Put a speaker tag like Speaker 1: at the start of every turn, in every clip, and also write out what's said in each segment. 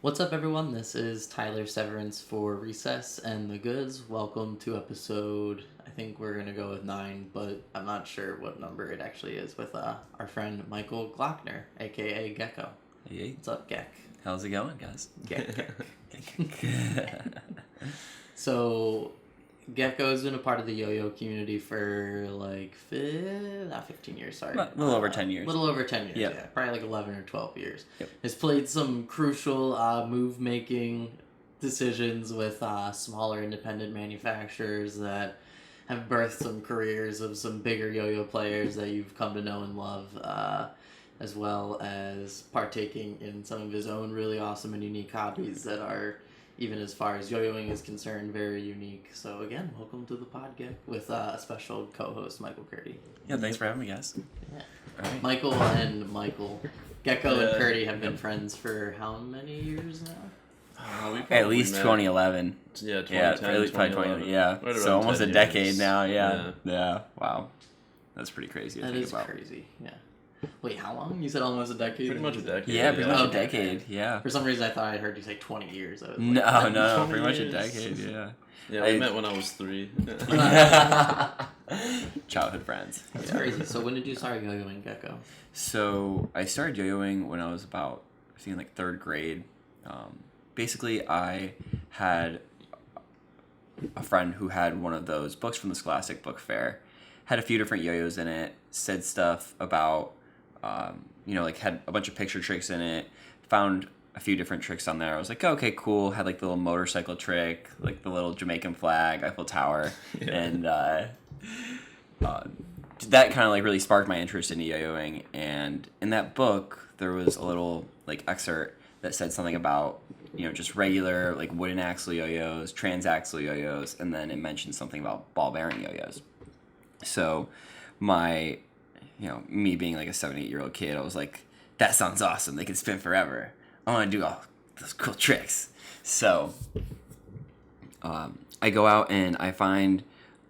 Speaker 1: What's up, everyone? This is Tyler Severance for Recess and the Goods. Welcome to episode, I think we're going to go with 9, but I'm not sure what number it actually is, with our friend Michael Gleockner, a.k.a. Gecko.
Speaker 2: Hey.
Speaker 1: What's up, Geck?
Speaker 2: How's it going, guys?
Speaker 1: Geck. So, Gecko's been a part of the yo-yo community for like, not 15 years, sorry.
Speaker 2: A little over 10 years.
Speaker 1: A little over 10 years,
Speaker 2: Yep.
Speaker 1: yeah. Probably like 11 or 12 years.
Speaker 2: Yep.
Speaker 1: Has played some crucial move-making decisions with smaller independent manufacturers that have birthed some careers of some bigger yo-yo players that you've come to know and love, as well as partaking in some of his own really awesome and unique hobbies that are, even as far as yo-yoing is concerned, very unique. So again, welcome to the podcast with a special co-host, Michael Curdy.
Speaker 2: Yeah, thanks for having me, guys.
Speaker 1: Yeah.
Speaker 2: All right.
Speaker 1: Michael and Michael. Gecko and Curdy have been friends for how many years now?
Speaker 2: At least 2011.
Speaker 3: Yeah, 2010,
Speaker 2: Yeah, at least probably 2011. Yeah,
Speaker 3: Right
Speaker 2: so
Speaker 3: around
Speaker 2: almost
Speaker 3: 10
Speaker 2: a decade
Speaker 3: years.
Speaker 2: now. Yeah. Wow, that's pretty crazy to
Speaker 1: That
Speaker 2: think
Speaker 1: is
Speaker 2: about.
Speaker 1: crazy, yeah. Wait, how long? You said almost a decade?
Speaker 3: Pretty much a decade.
Speaker 2: Yeah, pretty much a
Speaker 1: Okay.
Speaker 2: decade. Yeah.
Speaker 1: For some reason, I thought I heard you say 20 years. I was
Speaker 2: No,
Speaker 1: like,
Speaker 2: no,
Speaker 3: 20
Speaker 2: pretty much a
Speaker 3: years.
Speaker 2: decade. Yeah.
Speaker 3: Yeah, we met when I was 3.
Speaker 2: Childhood friends.
Speaker 1: That's
Speaker 2: Yeah.
Speaker 1: crazy. So when did you start yo-yoing, Gecko?
Speaker 2: So I started yo-yoing when I was about, I think, like 3rd grade. Basically, I had a friend who had one of those books from the Scholastic Book Fair. Had a few different yo-yos in it. Said stuff about, like had a bunch of picture tricks in it. Found a few different tricks on there. I was like, okay, cool. Had like the little motorcycle trick, like the little Jamaican flag, Eiffel Tower,
Speaker 3: Yeah.
Speaker 2: and that kind of like really sparked my interest in yo-yoing. And in that book, there was a little like excerpt that said something about just regular like wooden axle yo-yos, transaxle yo-yos, and then it mentioned something about ball bearing yo-yos. So my, me being like a 7-8-year-old kid, I was like, that sounds awesome. They can spin forever. I want to do all those cool tricks. So I go out and I find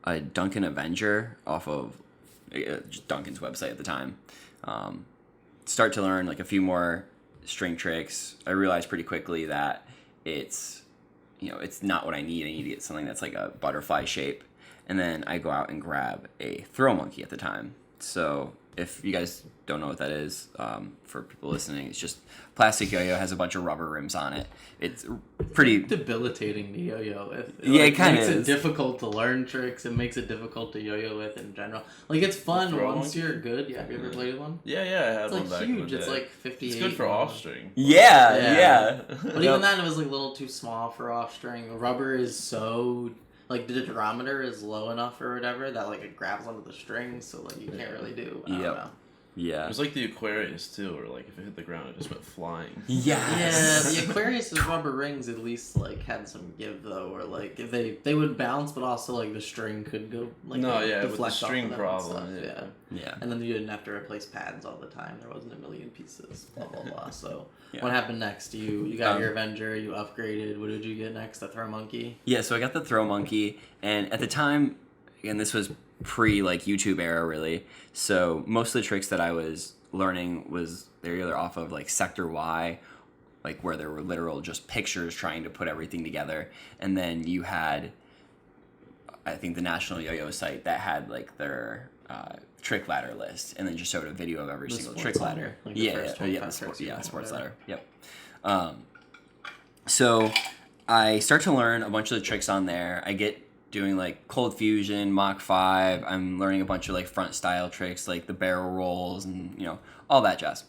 Speaker 2: a Duncan Avenger off of just Duncan's website at the time. Start to learn like a few more string tricks. I realized pretty quickly that it's not what I need. I need to get something that's like a butterfly shape. And then I go out and grab a throw monkey at the time. So if you guys don't know what that is, for people listening, it's just plastic yo-yo, has a bunch of rubber rims on it. It's pretty
Speaker 1: Debilitating to yo-yo with.
Speaker 2: Yeah, it kinda
Speaker 1: makes
Speaker 2: is.
Speaker 1: it difficult to learn tricks. It makes it difficult to yo-yo with in general. Like, it's fun
Speaker 3: Throw
Speaker 1: once
Speaker 3: monkey?
Speaker 1: you're good. Yeah, have you ever played one?
Speaker 3: Yeah, I had
Speaker 1: It's
Speaker 3: one
Speaker 1: like
Speaker 3: back in
Speaker 1: huge.
Speaker 3: the
Speaker 1: It's
Speaker 3: day.
Speaker 1: like 58.
Speaker 3: It's good for
Speaker 1: long.
Speaker 3: offstring.
Speaker 2: yeah.
Speaker 1: But even then, it was like a little too small for off-string. Rubber is so, like, the diameter is low enough or whatever that, like, it grabs onto the strings, so, like, you can't really do. I don't
Speaker 2: Yep.
Speaker 1: know.
Speaker 2: Yeah.
Speaker 3: It was like the Aquarius too, where like if it hit the ground, it just went flying.
Speaker 1: Yeah,
Speaker 2: Yes.
Speaker 1: the Aquarius's rubber rings at least, like, had some give, though, or, like, if they would bounce, but also, like, the string could go, like,
Speaker 3: No, yeah, with the
Speaker 1: deflect off
Speaker 3: string
Speaker 1: of them
Speaker 3: problem,
Speaker 1: and stuff,
Speaker 3: yeah.
Speaker 2: Yeah.
Speaker 1: And then you didn't have to replace pads all the time. There wasn't a million pieces, blah, blah, blah. So,
Speaker 2: Yeah.
Speaker 1: what happened next? You got your
Speaker 2: Um,
Speaker 1: Avenger, you upgraded. What did you get next? The Throw Monkey?
Speaker 2: Yeah, so I got the throw monkey, and at the time, again, this was pre like YouTube era really. So most of the tricks that I was learning they're either off of like Sector Y, like where there were literal just pictures trying to put everything together, and then you had, I think, the National Yo-Yo site that had like their trick ladder list, and then just showed a video of every
Speaker 1: The
Speaker 2: single
Speaker 1: sports
Speaker 2: trick ladder.
Speaker 1: ladder? Like the
Speaker 2: Yeah,
Speaker 1: first
Speaker 2: yeah, the
Speaker 1: 25
Speaker 2: sport,
Speaker 1: tricks you
Speaker 2: yeah,
Speaker 1: know,
Speaker 2: sports
Speaker 1: whatever.
Speaker 2: ladder. Yep. So I start to learn a bunch of the tricks on there. I get doing like cold fusion, Mach 5. I'm learning a bunch of like front style tricks like the barrel rolls and all that jazz.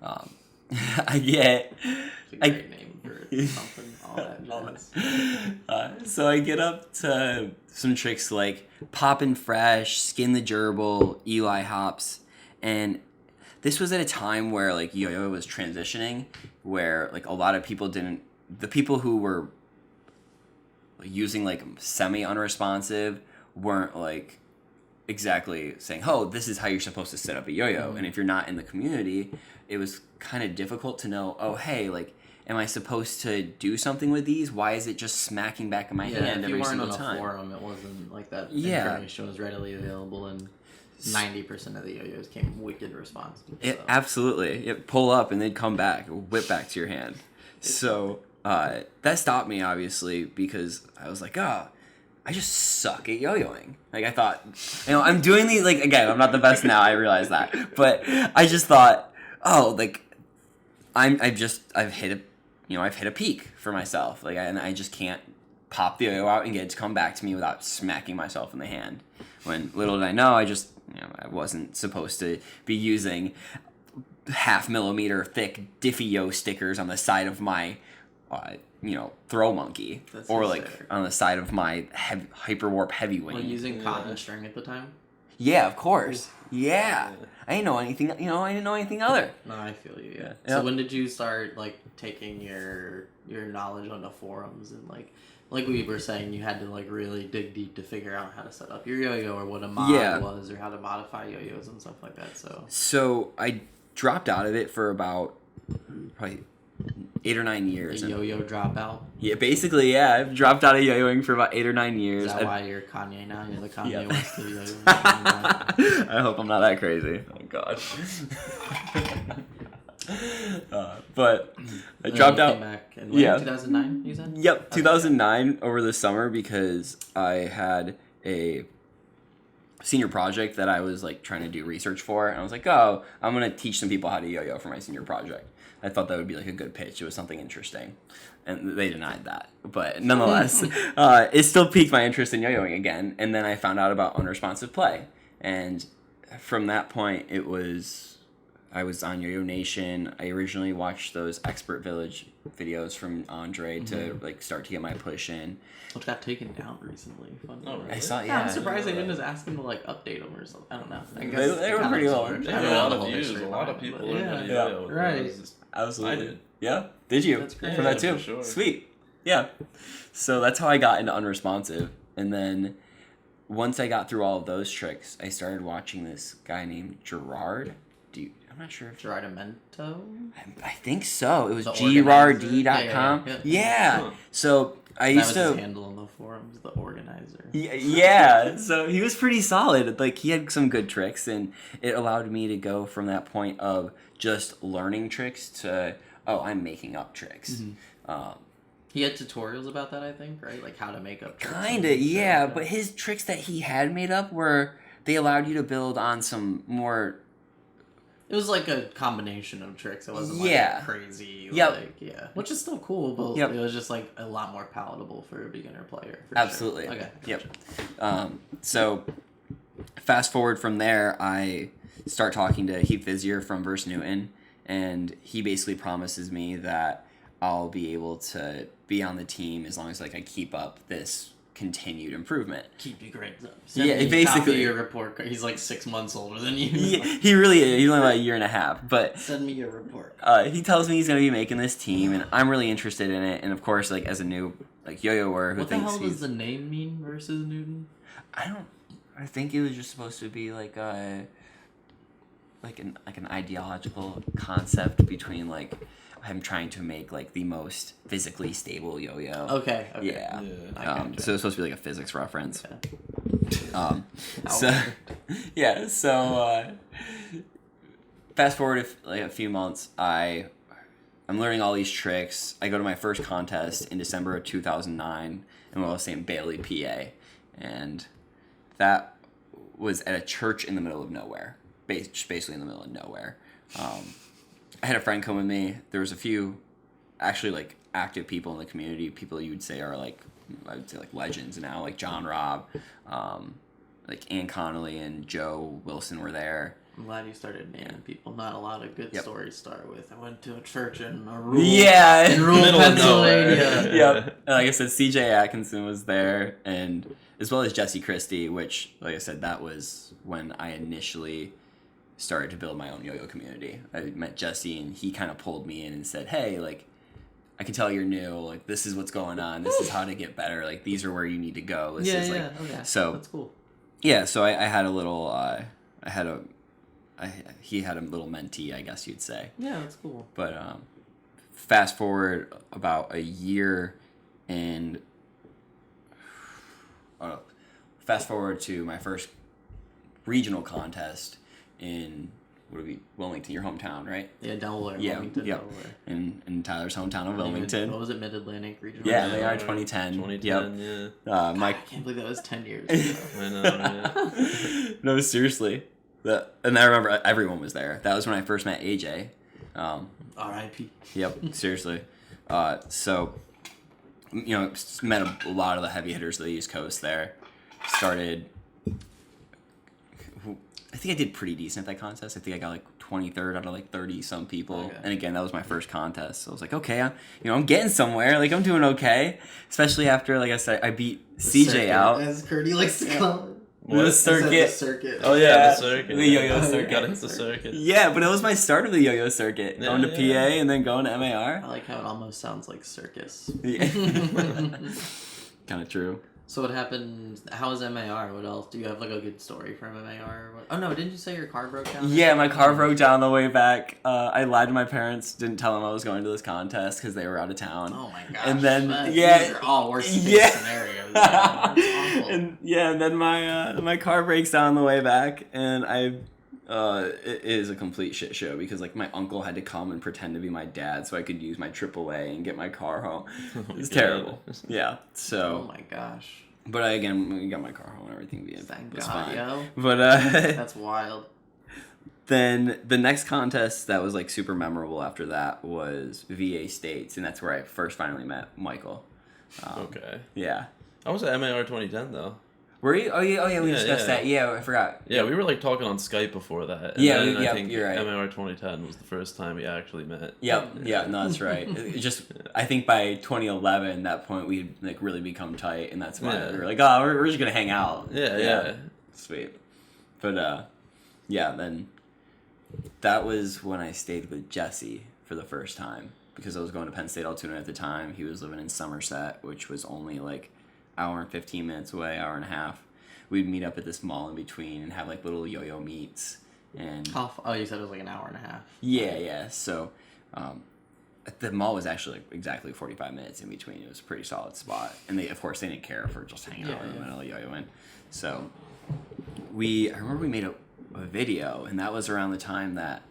Speaker 2: I get
Speaker 1: It's a great name for something. All that jazz.
Speaker 2: so I get up to some tricks like Poppin' Fresh, Skin the Gerbil, Eli Hops, and this was at a time where like yo-yo was transitioning, where like a lot of people the people who were using like semi-unresponsive weren't like exactly saying, oh, this is how you're supposed to set up a yo-yo. And if you're not in the community, it was kind of difficult to know, oh, hey, like, am I supposed to do something with these? Why is it just smacking back in my hand
Speaker 1: if you
Speaker 2: every
Speaker 1: weren't
Speaker 2: single
Speaker 1: on a
Speaker 2: time?
Speaker 1: forum, it wasn't like that.
Speaker 2: Yeah.
Speaker 1: Information was readily available, and 90% of the yo-yos came wicked responsive.
Speaker 2: It,
Speaker 1: So.
Speaker 2: absolutely. Pull up and they'd come back, whip back to your hand. So that stopped me, obviously, because I was like, oh, I just suck at yo-yoing. Like, I thought, I'm doing these, like, again, I'm not the best now, I realize that. But I just thought, oh, like, I've hit a peak for myself. Like, and I just can't pop the yo-yo out and get it to come back to me without smacking myself in the hand. When little did I know, I wasn't supposed to be using 0.5 millimeter thick Diffie-yo stickers on the side of my throw monkey.
Speaker 1: That's
Speaker 2: or
Speaker 1: hysterical.
Speaker 2: like on the side of my hyperwarp heavy wing.
Speaker 1: Were you using cotton string at the time?
Speaker 2: Yeah, of course. Yeah. I didn't know anything, I didn't know anything other.
Speaker 1: No, I feel you. Yeah.
Speaker 2: Yeah.
Speaker 1: So when did you start like taking your knowledge onto forums and like we were saying, you had to like really dig deep to figure out how to set up your yo-yo or what a mod was or how to modify yo-yos and stuff like that.
Speaker 2: So I dropped out of it for about probably 8 or 9 years.
Speaker 1: The yo-yo dropout.
Speaker 2: Yeah, basically, yeah. I've dropped out of yo-yoing for about 8 or 9 years.
Speaker 1: Is that why you're Kanye now? You're the Kanye
Speaker 2: Yeah.
Speaker 1: West of yo-yo.
Speaker 2: I hope I'm not that crazy. Oh God. But I dropped out.
Speaker 1: Came back in 2009. You said.
Speaker 2: Yep, 2009 over the summer because I had a senior project that I was like trying to do research for, and I was like, oh, I'm gonna teach some people how to yo-yo for my senior project. I thought that would be like a good pitch. It was something interesting, and they denied that. But nonetheless, it still piqued my interest in yo-yoing again. And then I found out about unresponsive play, and from that point, I was on Yo-Yo Nation. I originally watched those Expert Village videos from Andre to like start to get my push in.
Speaker 1: Which got taken down recently. Fun
Speaker 3: Oh,
Speaker 1: story.
Speaker 3: really?
Speaker 2: I saw,
Speaker 1: Yeah, I'm
Speaker 2: yeah.
Speaker 1: surprised they didn't just ask him to like update them or something. I don't know. I guess
Speaker 2: They were
Speaker 1: kinda
Speaker 2: pretty well.
Speaker 1: absorbed.
Speaker 3: They
Speaker 1: I
Speaker 3: had
Speaker 1: don't
Speaker 3: a
Speaker 1: know
Speaker 3: lot
Speaker 1: the
Speaker 3: of
Speaker 1: whole
Speaker 3: views.
Speaker 1: history
Speaker 3: A lot
Speaker 1: behind
Speaker 3: of
Speaker 1: it,
Speaker 3: people
Speaker 1: but
Speaker 3: learned
Speaker 1: yeah.
Speaker 3: how to
Speaker 2: Yeah.
Speaker 3: yo-yo.
Speaker 1: Right.
Speaker 3: It was just-
Speaker 2: Absolutely.
Speaker 3: I did.
Speaker 2: Yeah? Did you?
Speaker 1: That's great.
Speaker 2: For that
Speaker 3: Yeah,
Speaker 2: too?
Speaker 3: for sure.
Speaker 2: Sweet. Yeah. So that's how I got into unresponsive. And then once I got through all of those tricks, I started watching this guy named Gerard. I'm not sure if
Speaker 1: Giradimento?
Speaker 2: I think so. It was
Speaker 1: The
Speaker 2: grrd.com.
Speaker 1: organizer?
Speaker 2: Yeah.
Speaker 3: Huh.
Speaker 2: So I
Speaker 1: That
Speaker 2: used
Speaker 1: was
Speaker 2: to.
Speaker 1: his handle on the forums, the organizer.
Speaker 2: Yeah, so he was pretty solid. Like, he had some good tricks, and it allowed me to go from that point of just learning tricks to, oh, I'm making up tricks.
Speaker 1: He had tutorials about that, I think, right? Like how to make up tricks.
Speaker 2: Kinda, yeah, but his tricks that he had made up they allowed you to build on some more.
Speaker 1: It was like a combination of tricks. It wasn't
Speaker 2: Yeah.
Speaker 1: like crazy.
Speaker 2: Yep.
Speaker 1: Like, yeah. Which is still cool, but
Speaker 2: Yep.
Speaker 1: it was just like a lot more palatable for a beginner player. For
Speaker 2: Absolutely.
Speaker 1: Sure. Okay.
Speaker 2: Yep.
Speaker 1: Gotcha.
Speaker 2: So, fast forward from there, I start talking to Heath Vizier from Verse Newton, and he basically promises me that I'll be able to be on the team as long as like I keep up this continued improvement.
Speaker 1: Keep your grades up.
Speaker 2: Yeah,
Speaker 1: me a
Speaker 2: basically.
Speaker 1: copy of your report card. He's like 6 months older than you.
Speaker 2: He really is. He's only about a year and a half, but
Speaker 1: Send me your report.
Speaker 2: he tells me he's going to be making this team, and I'm really interested in it. And of course, like as a new like yo-yoer who
Speaker 1: What the
Speaker 2: thinks
Speaker 1: hell
Speaker 2: he's,
Speaker 1: does the name mean versus Newton?
Speaker 2: I think it was just supposed to be like an ideological concept between like him trying to make like the most physically stable yo-yo.
Speaker 1: Okay.
Speaker 2: Yeah.
Speaker 1: I gotcha.
Speaker 2: So it's supposed to be like a physics reference.
Speaker 1: Okay.
Speaker 2: So yeah. So fast forward like a few months, I'm learning all these tricks. I go to my first contest in December of 2009 in what was St. Bailey, PA, and that was at a church in the middle of nowhere, basically in the middle of nowhere. I had a friend come with me. There was a few, actually, like active people in the community. People you would say are like, I would say like legends now, like John Robb, like Ann Connolly and Joe Wilson were there.
Speaker 1: I'm glad you started naming people. Not a lot of good
Speaker 2: Yep.
Speaker 1: stories start with. I went to a church in a rural,
Speaker 2: Yeah,
Speaker 1: in rural
Speaker 3: Middle of
Speaker 1: Pennsylvania.
Speaker 3: nowhere.
Speaker 2: Yep. And like I said, CJ Atkinson was there, and as well as Jesse Christie, which, like I said, that was when I initially started to build my own yo-yo community. I met Jesse, and he kind of pulled me in and said, hey, like, I can tell you're new. Like, this is what's going on. This is how to get better. Like, these are where you need to go. This is like,
Speaker 1: Okay.
Speaker 2: so
Speaker 1: That's cool.
Speaker 2: yeah. So I had a little, he had a little mentee, I guess you'd say.
Speaker 1: Yeah, that's cool.
Speaker 2: But fast forward about a year, and fast forward to my first regional contest in would it be Wilmington, your hometown, right?
Speaker 1: Yeah, Delaware.
Speaker 2: Yeah,
Speaker 1: Wilmington,
Speaker 2: yep.
Speaker 1: Delaware.
Speaker 2: In Tyler's hometown of
Speaker 1: What
Speaker 2: Wilmington.
Speaker 1: was it? Mid-Atlantic Regional?
Speaker 2: Yeah, they are 2010.
Speaker 3: 2010,
Speaker 2: Yep.
Speaker 3: yeah.
Speaker 2: Mike.
Speaker 1: I can't believe that was 10 years ago.
Speaker 3: I know, yeah.
Speaker 2: No, seriously. And I remember everyone was there. That was when I first met AJ.
Speaker 1: R.I.P.
Speaker 2: Yep, seriously. So, met a lot of the heavy hitters of the East Coast there. Started. I think I did pretty decent at that contest. I think I got like 23rd out of like 30 some people.
Speaker 1: Okay.
Speaker 2: And again, that was my first contest. So I was like, okay, I'm getting somewhere. Like I'm doing okay. Especially after, like I said, I beat CJ
Speaker 1: circuit,
Speaker 2: out.
Speaker 1: as Curdy likes to call it.
Speaker 2: The circuit.
Speaker 1: The circuit.
Speaker 3: Oh,
Speaker 2: Yeah,
Speaker 3: the circuit.
Speaker 2: the yo-yo
Speaker 3: Yeah.
Speaker 2: circuit.
Speaker 3: Gotta hit the circuit.
Speaker 2: Yeah, but it was my start of the yo-yo circuit. Going to PA and then going to MAR.
Speaker 1: I like how it almost sounds like circus.
Speaker 2: Yeah. Kind of true.
Speaker 1: So what happened? How was MAR? What else? Do you have like a good story from MAR? Or what? Oh no, didn't you say your car broke down?
Speaker 2: Yeah, my car broke down on the way back. I lied to my parents, didn't tell them I was going to this contest because they were out of town.
Speaker 1: Oh my gosh.
Speaker 2: And then,
Speaker 1: These are all worst case scenarios. That's awful.
Speaker 2: And then my car breaks down on the way back, and it is a complete shit show because like my uncle had to come and pretend to be my dad so I could use my AAA and get my car home. It's terrible. Yeah. So.
Speaker 1: Oh my gosh.
Speaker 2: But we got my car home and everything.
Speaker 1: Thank
Speaker 2: was
Speaker 1: God,
Speaker 2: fine.
Speaker 1: yo.
Speaker 2: But
Speaker 1: That's wild.
Speaker 2: then the next contest that was like super memorable after that was VA States, and that's where I first finally met Michael.
Speaker 3: Okay.
Speaker 2: Yeah.
Speaker 3: I was at MAR 2010 though.
Speaker 2: Were you? Oh yeah, we discussed that. Yeah, I forgot.
Speaker 3: Yeah, we were like talking on Skype before that. And
Speaker 2: Yeah,
Speaker 3: then
Speaker 2: yeah,
Speaker 3: I think
Speaker 2: you're right.
Speaker 3: MAR 2010 was the first time we actually met.
Speaker 2: Yep. Yeah. No, that's right. It just, I think by 2011, that point we'd like really become tight, and that's why we were like, oh, we're just gonna hang out.
Speaker 3: Yeah.
Speaker 2: Sweet. But then that was when I stayed with Jesse for the first time because I was going to Penn State Altoona at the time. He was living in Somerset, which was only like hour and 15 minutes away, hour and a half. We'd meet up at this mall in between and have like little yo-yo meets. And
Speaker 1: You said it was like an hour and a half.
Speaker 2: yeah. So the mall was actually like exactly 45 minutes in between. It was a pretty solid spot. And they didn't care for just hanging out in the middle of yo-yoing. So I remember we made a video, and that was around the time that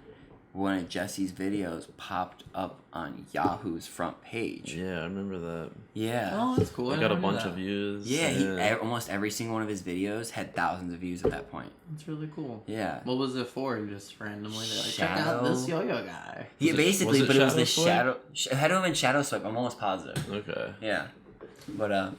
Speaker 2: one of Jesse's videos popped up on Yahoo's front page.
Speaker 3: Yeah, I remember that.
Speaker 2: Yeah.
Speaker 1: Oh, that's cool.
Speaker 3: I got a bunch of views.
Speaker 2: Yeah, almost every single one of his videos had thousands of views at that point.
Speaker 1: That's really cool.
Speaker 2: Yeah.
Speaker 1: What was it for? Just randomly, they're like, check out this yo-yo guy.
Speaker 2: Yeah, basically,
Speaker 3: was it
Speaker 2: but it was the
Speaker 3: Shadow
Speaker 2: shadow. It had to have been Shadow Swipe. I'm almost positive.
Speaker 3: Okay.
Speaker 2: Yeah. But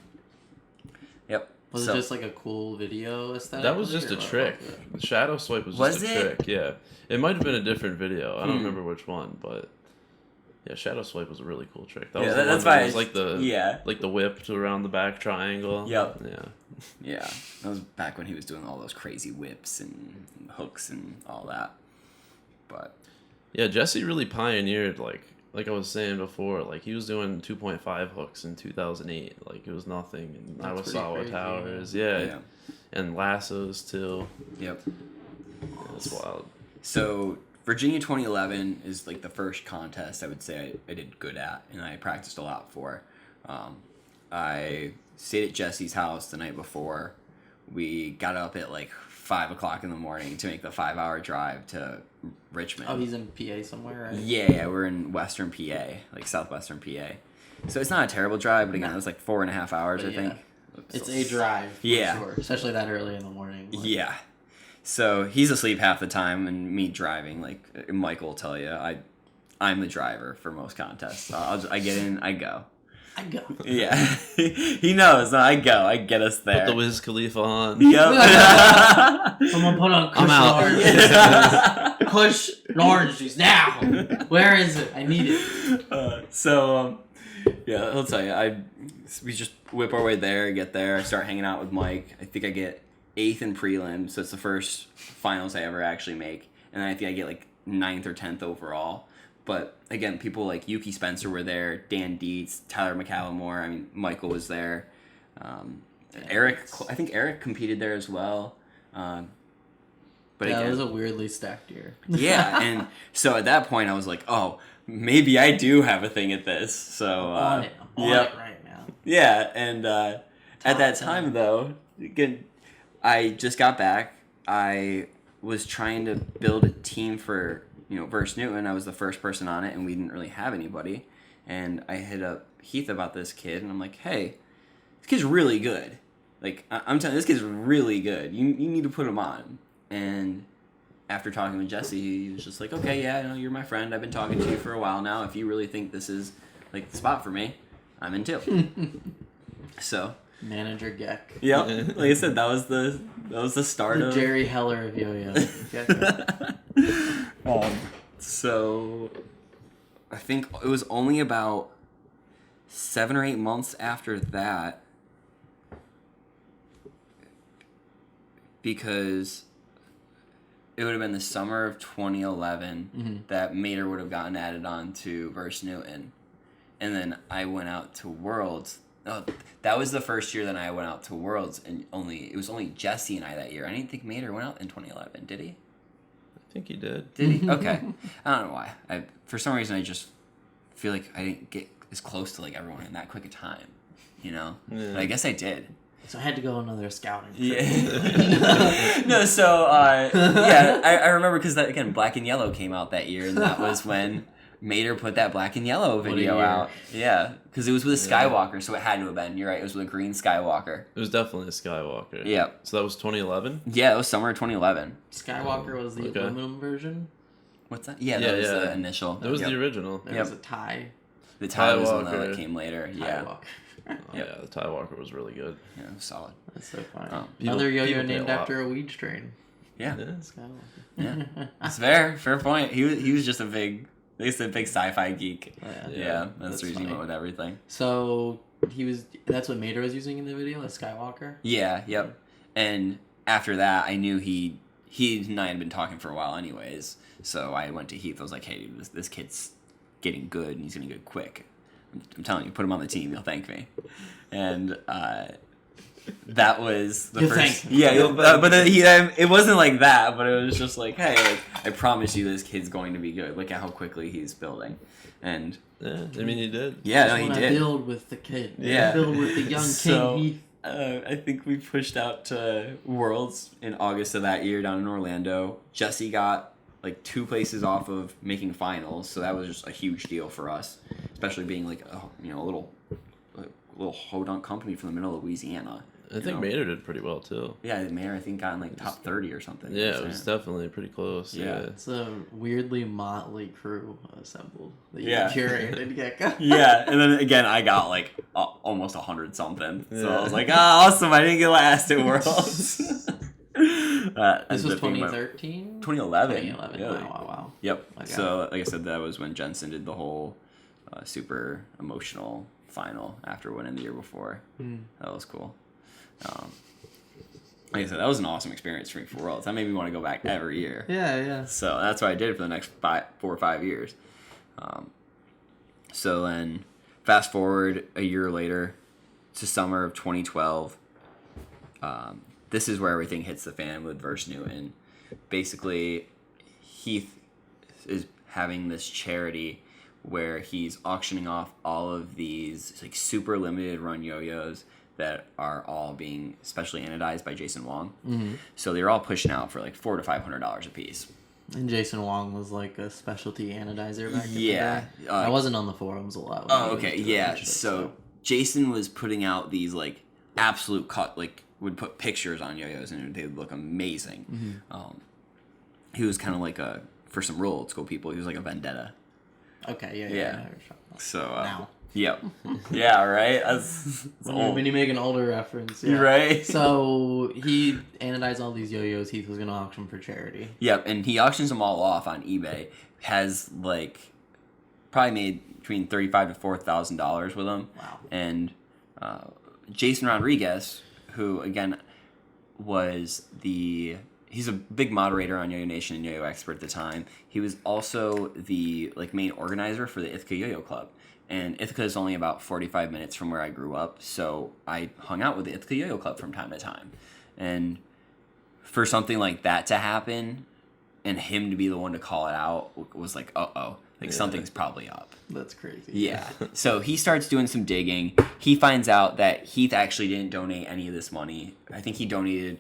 Speaker 2: yep.
Speaker 1: Was it just like a cool video aesthetic?
Speaker 3: That was just a trick. The Shadow Swipe was just a trick. Yeah. It might have been a different video. I don't remember which one, but yeah, Shadow Swipe was a really cool trick. That was the
Speaker 2: that's
Speaker 3: one
Speaker 2: why
Speaker 3: that was like the whip around the back triangle.
Speaker 2: Yep.
Speaker 3: Yeah.
Speaker 2: Yeah. That was back when he was doing all those crazy whips and hooks and all that. But
Speaker 3: yeah, Jesse really pioneered like I was saying before, like he was doing 2.5 hooks in 2008. Like it was nothing. And Iwasawa Towers, yeah. And lassos too.
Speaker 2: Yep.
Speaker 3: Yeah, that's wild.
Speaker 2: So Virginia 2011 is like the first contest I would say I did good at, and I practiced a lot for. I stayed at Jesse's house the night before. We got up at like 5 o'clock in the morning to make the 5-hour drive to Richmond.
Speaker 1: Oh, he's in PA somewhere, right?
Speaker 2: Yeah, we're in Western PA, like southwestern PA. So it's not a terrible drive, but again, it was like 4.5 hours, I think.
Speaker 1: It's a drive, for sure. Especially that early in the morning.
Speaker 2: Yeah. So he's asleep half the time, and me driving. Like Michael will tell you, I'm the driver for most contests. I get in, I go.
Speaker 1: I go.
Speaker 2: Yeah, he knows. I go. I get us there.
Speaker 3: Put the Wiz Khalifa on.
Speaker 1: Yep. Someone put on Kush
Speaker 3: I'm out.
Speaker 1: Orange. Kush orange juice now. Where is it? I need it.
Speaker 2: Yeah, he'll tell you. We just whip our way there, get there. I start hanging out with Mike. I think I get 8th in prelim, so it's the first finals I ever actually make. And then I think I get like 9th or 10th overall. But again, people like Yuki Spencer were there, Dan Dietz, Tyler McAllimore. I mean, Michael was there. Eric, I think Eric competed there as well. But
Speaker 1: yeah,
Speaker 2: again,
Speaker 1: it was a weirdly stacked year.
Speaker 2: yeah, and so at that point I was like, oh, maybe I do have a thing at this. So
Speaker 1: I'm on it right now.
Speaker 2: Yeah, and at that time though, again, I just got back. I was trying to build a team for, versus Newton. I was the first person on it, and we didn't really have anybody. And I hit up Heath about this kid, and I'm like, hey, this kid's really good. Like, I'm telling you, this kid's really good. You need to put him on. And after talking with Jesse, he was just like, okay, yeah, I know you're my friend. I've been talking to you for a while now. If you really think this is, like, the spot for me, I'm in too. So...
Speaker 1: Manager Gecko.
Speaker 2: Yep. Like I said, that was the start of...
Speaker 1: Jerry Heller of yo-yo.
Speaker 2: So, I think it was only about 7 or 8 months after that, because it would have been the summer of 2011 that Mater would have gotten added on to Verse Newton. And then I went out to Worlds. Oh, that was the first year that I went out to Worlds, and it was only Jesse and I that year. I didn't think Mater went out in 2011, did he?
Speaker 3: I think he did.
Speaker 2: Did he? Okay. I don't know why. For some reason, I just feel like I didn't get as close to like everyone in that quick a time,
Speaker 3: Yeah.
Speaker 2: But I guess I did.
Speaker 1: So I had to go on another scouting trip.
Speaker 2: Yeah. No, so, yeah, I remember because, again, Black and Yellow came out that year, and that was when Mater put that Black and Yellow video out. Yeah, because it was with a Skywalker, so it had to have been. You're right, it was with a green Skywalker.
Speaker 3: It was definitely a Skywalker.
Speaker 2: Yeah.
Speaker 3: So that was 2011?
Speaker 2: Yeah, it was summer of 2011.
Speaker 1: Skywalker was the aluminum version?
Speaker 2: What's that? Yeah, that was the initial.
Speaker 3: That was the original.
Speaker 1: There was a tie.
Speaker 2: The tie was one that came later. Yeah.
Speaker 3: Yeah, the Tie Walker was really good.
Speaker 2: Yeah, it was solid.
Speaker 1: That's so funny.
Speaker 3: Another
Speaker 1: yo-yo named after a weed strain.
Speaker 2: Yeah.
Speaker 1: Skywalker.
Speaker 2: Yeah. It's fair point. He was just a big sci-fi geek. Yeah, that's the reason he went with everything.
Speaker 1: So that's what Mater was using in the video, a Skywalker?
Speaker 2: Yeah, yep. And after that, I knew he and I had been talking for a while anyways. So I went to Heath. I was like, hey, dude, this kid's getting good, and he's getting good quick. I'm telling you, put him on the team. He'll thank me. And that was the first. Yeah, but it wasn't like that. But it was just like, hey, I promise you, this kid's going to be good. Look at how quickly he's building. And
Speaker 3: yeah, I mean, he did.
Speaker 2: Yeah, no, he did.
Speaker 1: Build with the kid.
Speaker 2: Yeah,
Speaker 1: build with the young King Heath.
Speaker 2: I think we pushed out to Worlds in August of that year down in Orlando. Jesse got like 2 places off of making finals, so that was just a huge deal for us, especially being like a little hodunk company from the middle of Louisiana.
Speaker 3: I think Mater did pretty well too.
Speaker 2: Yeah, Mater I think got in like top 30 or something.
Speaker 3: Yeah, it was definitely pretty close. Yeah,
Speaker 1: it's a weirdly motley crew assembled. That you
Speaker 2: Yeah,
Speaker 1: curated Gecko.
Speaker 2: Yeah, and then again I got like almost 100 something, so I was like, awesome! I didn't get last at Worlds.
Speaker 1: This was 2013?
Speaker 2: 2011.
Speaker 1: 2011.
Speaker 2: Yeah.
Speaker 1: Wow.
Speaker 2: Yep. So, like I said, that was when Jensen did the whole super emotional final after winning the year before. That was cool. Like I said, that was an awesome experience for me for Worlds. That made me want to go back every year.
Speaker 1: Yeah.
Speaker 2: So that's what I did for the next 4 or 5 years. So then, fast forward a year later to summer of 2012. This is where everything hits the fan with Verse Newton. Basically, Heath is having this charity where he's auctioning off all of these like super limited run yo-yos that are all being specially anodized by Jason Wong. Mm-hmm. So they're all pushing out for like $400 to $500 a piece.
Speaker 1: And Jason Wong was like a specialty anodizer back in the day. I wasn't on the forums a lot.
Speaker 2: Oh, okay, yeah. So Jason was putting out these like absolute cut, like would put pictures on yo-yos and they would look amazing. Mm-hmm. He was kind of like for some real old school people, he was like a Vendetta.
Speaker 1: Okay, yeah.
Speaker 2: So
Speaker 1: now.
Speaker 2: Yep. Yeah, right? That's
Speaker 1: when you make an older reference. Yeah.
Speaker 2: Right?
Speaker 1: So he anodized all these yo-yos. Heath was going to auction for charity.
Speaker 2: Yep, and he auctions them all off on eBay. Has like probably made between $35,000 to $4,000 with them.
Speaker 1: Wow.
Speaker 2: And Jason Rodriguez, who again he's a big moderator on Yo-Yo Nation and Yo-Yo Expert at the time. He was also the like main organizer for the Ithaca Yo-Yo Club. And Ithaca is only about 45 minutes from where I grew up, so I hung out with the Ithaca Yo-Yo Club from time to time. And for something like that to happen and him to be the one to call it out was like, something's probably up.
Speaker 1: That's crazy.
Speaker 2: Yeah. So he starts doing some digging. He finds out that Heath actually didn't donate any of this money. I think he donated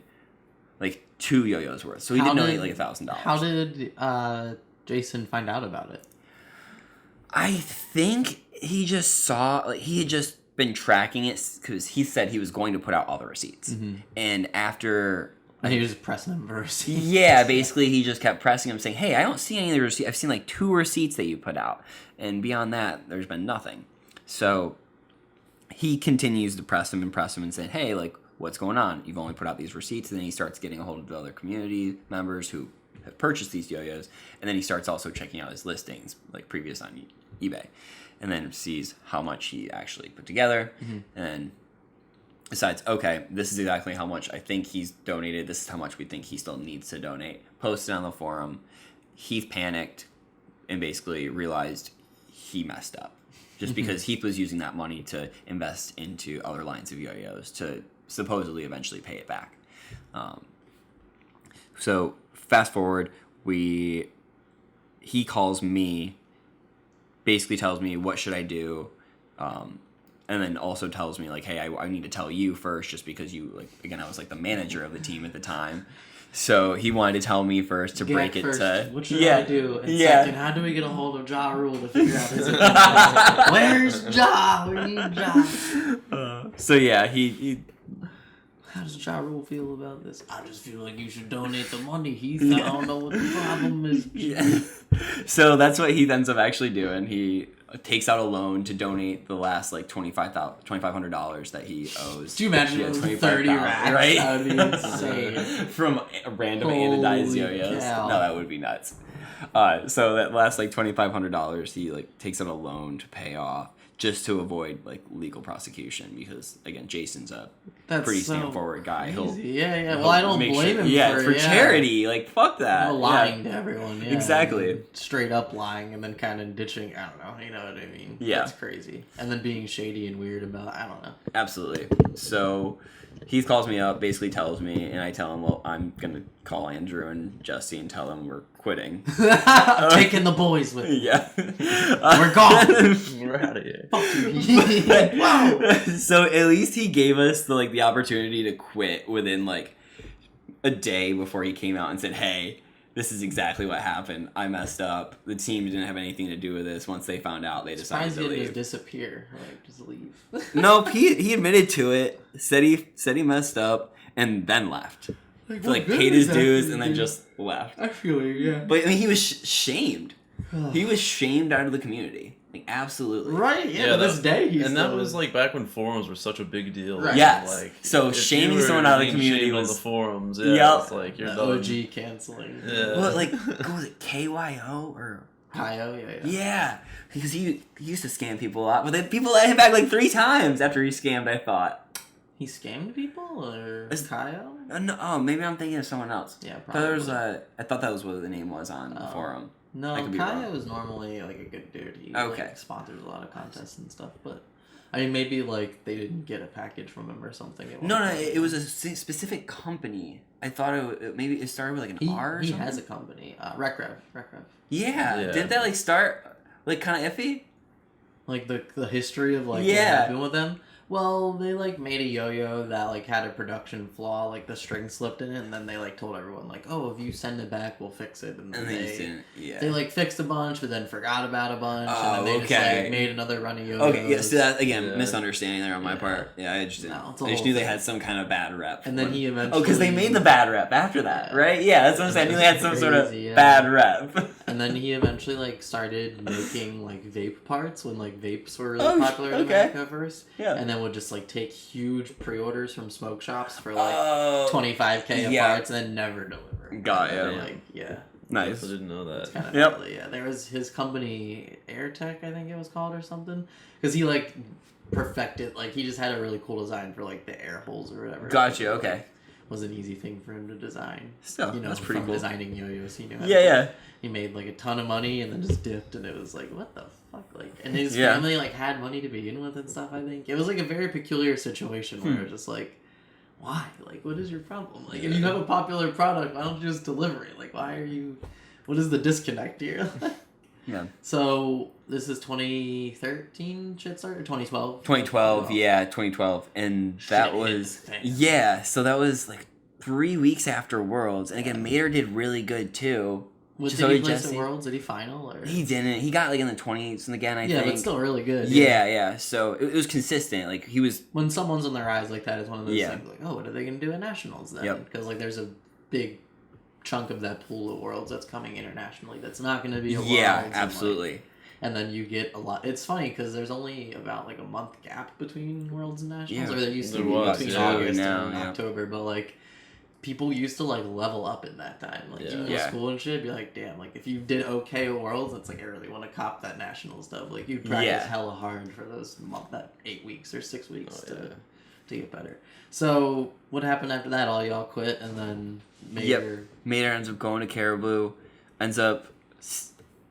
Speaker 2: like 2 yo-yos worth. So he did donate like $1,000.
Speaker 1: How did Jason find out about it?
Speaker 2: I think he just saw, like, he had just been tracking it because he said he was going to put out all the receipts. And after...
Speaker 1: And he was just pressing them for receipts.
Speaker 2: Yeah, basically he just kept pressing him saying, hey, I don't see any of the receipts. I've seen like 2 receipts that you put out. And beyond that, there's been nothing. So he continues to press him and said, hey, like, what's going on? You've only put out these receipts. And then he starts getting a hold of the other community members who have purchased these yo-yos. And then he starts also checking out his listings, like previous on eBay. And then sees how much he actually put together. And decides, okay, this is exactly how much I think he's donated. This is how much we think he still needs to donate. Posted on the forum. Heath panicked and basically realized he messed up. Just because Heath was using that money to invest into other lines of yo-yos to supposedly eventually pay it back. So fast forward, he calls me, basically tells me what should I do, and then also tells me, like, hey, I need to tell you first just because you, like, again, I was, like, the manager of the team at the time. So he wanted to tell me first to break it
Speaker 1: first,
Speaker 2: to...
Speaker 1: what should I do? And second, how do we get a hold of Ja Rule to figure out his Where's Ja? We need Ja.
Speaker 2: So, yeah, he
Speaker 1: How does Ja Rule feel about this? I just feel like you should donate the money, Heath. I don't know what the problem is.
Speaker 2: Yeah. So that's what Heath ends up actually doing. He takes out a loan to donate the last like $2,500 that he owes.
Speaker 1: Do you imagine it was 30 racks?
Speaker 2: Right?
Speaker 1: That would be insane.
Speaker 2: From random anodized yo-yos.
Speaker 1: Cow.
Speaker 2: No, that would be nuts. So that last like $2,500 he like takes out a loan to pay off just to avoid like legal prosecution because again Jason's a pretty stand forward guy.
Speaker 1: Yeah. Well, I don't blame him.
Speaker 2: For charity. Like fuck that.
Speaker 1: Lying to everyone. Yeah.
Speaker 2: Exactly.
Speaker 1: Straight up lying and then kind of ditching. I don't know. You know what I mean?
Speaker 2: Yeah.
Speaker 1: That's crazy. And then being shady and weird about. I don't know.
Speaker 2: Absolutely. So Heath calls me up, basically tells me, and I tell him, well, I'm going to call Andrew and Jesse and tell them we're quitting.
Speaker 1: Taking the boys with me.
Speaker 2: Yeah.
Speaker 1: We're gone.
Speaker 3: We're out of here.
Speaker 1: Wow.
Speaker 2: So at least he gave us the opportunity to quit within like a day before he came out and said, hey, this is exactly what happened. I messed up. The team didn't have anything to do with this. Once they found out, they decided to leave.
Speaker 1: Just disappear. Like, just leave.
Speaker 2: No, he admitted to it. Said he messed up and then left. Like paid his dues and then just left.
Speaker 1: I feel you, yeah.
Speaker 2: But I mean, he was shamed. He was shamed out of the community. Like absolutely.
Speaker 1: Right. Yeah. To this day,
Speaker 3: that was like back when forums were such a big deal.
Speaker 1: Right.
Speaker 2: Yes.
Speaker 3: Like,
Speaker 2: so shaming someone out of the community was
Speaker 3: on the forums. Yeah. It's like you're done.
Speaker 1: OG canceling.
Speaker 3: Yeah.
Speaker 2: Well, like was it KYO or
Speaker 1: KYO? Yeah.
Speaker 2: Yeah, because he used to scam people a lot, but then people let him back like 3 times after he scammed. I thought
Speaker 1: he scammed people or Kyle?
Speaker 2: No, oh, maybe I'm thinking of someone else.
Speaker 1: Yeah, probably.
Speaker 2: There was I thought that was what the name was on the forum.
Speaker 1: No, Kyle is normally like a good dude. He sponsors a lot of contests and stuff, but I mean maybe like they didn't get a package from him or something.
Speaker 2: No, it was a specific company. I thought maybe it started with like an R or something.
Speaker 1: He has a company, RecRev.
Speaker 2: Yeah, didn't that like start like kind of iffy?
Speaker 1: Like the history of like what happened with them. Well, they like made a yo-yo that like had a production flaw, like the string slipped in it, and then they like told everyone like, "Oh, if you send it back, we'll fix it." And then they like fixed a bunch, but then forgot about a bunch, and then they just like made another run of yo-yos.
Speaker 2: Okay, yeah, so that again, misunderstanding there on my part. Yeah, I just knew they had some kind of bad rep.
Speaker 1: And then he eventually
Speaker 2: because they made the bad rep after that, right? Yeah, that's what I'm saying. I knew they had some sort of bad rep.
Speaker 1: And then he eventually like started making like vape parts when like vapes were really popular in America first. Yeah. And then would just like take huge pre-orders from smoke shops for like $25,000 of parts and then never deliver.
Speaker 2: Got it.
Speaker 1: Like
Speaker 2: nice.
Speaker 3: I didn't know that.
Speaker 1: Kind of there was his company AirTech, I think it was called or something, because he like perfected like he just had a really cool design for like the air holes or whatever.
Speaker 2: Got you. Okay.
Speaker 1: Was an easy thing for him to design.
Speaker 2: Still, that's pretty cool.
Speaker 1: Designing yo-yos, he knew. He made like a ton of money and then just dipped, and it was like, what the fuck? Like, and his family like had money to begin with and stuff. I think it was like a very peculiar situation where it was just like, why? Like, what is your problem? Like, if you have a popular product, why don't you just deliver it? Like, why are you? What is the disconnect here?
Speaker 2: Yeah.
Speaker 1: So this is 2013 shit started, or 2012?
Speaker 2: 2012, 2012, and that was so that was like 3 weeks after Worlds, and again, Mater did really good too.
Speaker 1: Did he place at Worlds? Did he final? Or?
Speaker 2: He didn't. He got like in the 20s, and again, I think.
Speaker 1: Yeah, but still really good.
Speaker 2: Yeah. So it was consistent. Like he was.
Speaker 1: When someone's on their eyes like that, it's one of those things. Like, oh, what are they gonna do at nationals then? Because like there's a big chunk of that pool of Worlds that's coming internationally. That's not gonna be a Worlds.
Speaker 2: Yeah, absolutely.
Speaker 1: And then you get a lot. It's funny because there's only about like a month gap between Worlds and Nationals, or there used to be between August and October. But like, people used to like level up in that time. Like even in school and shit, be like, damn, like if you did okay at Worlds, it's like I really want to cop that National stuff. Like you practice hella hard for that 8 weeks or 6 weeks to get better. So what happened after that? All y'all quit, and then Mater
Speaker 2: ends up going to Caribou,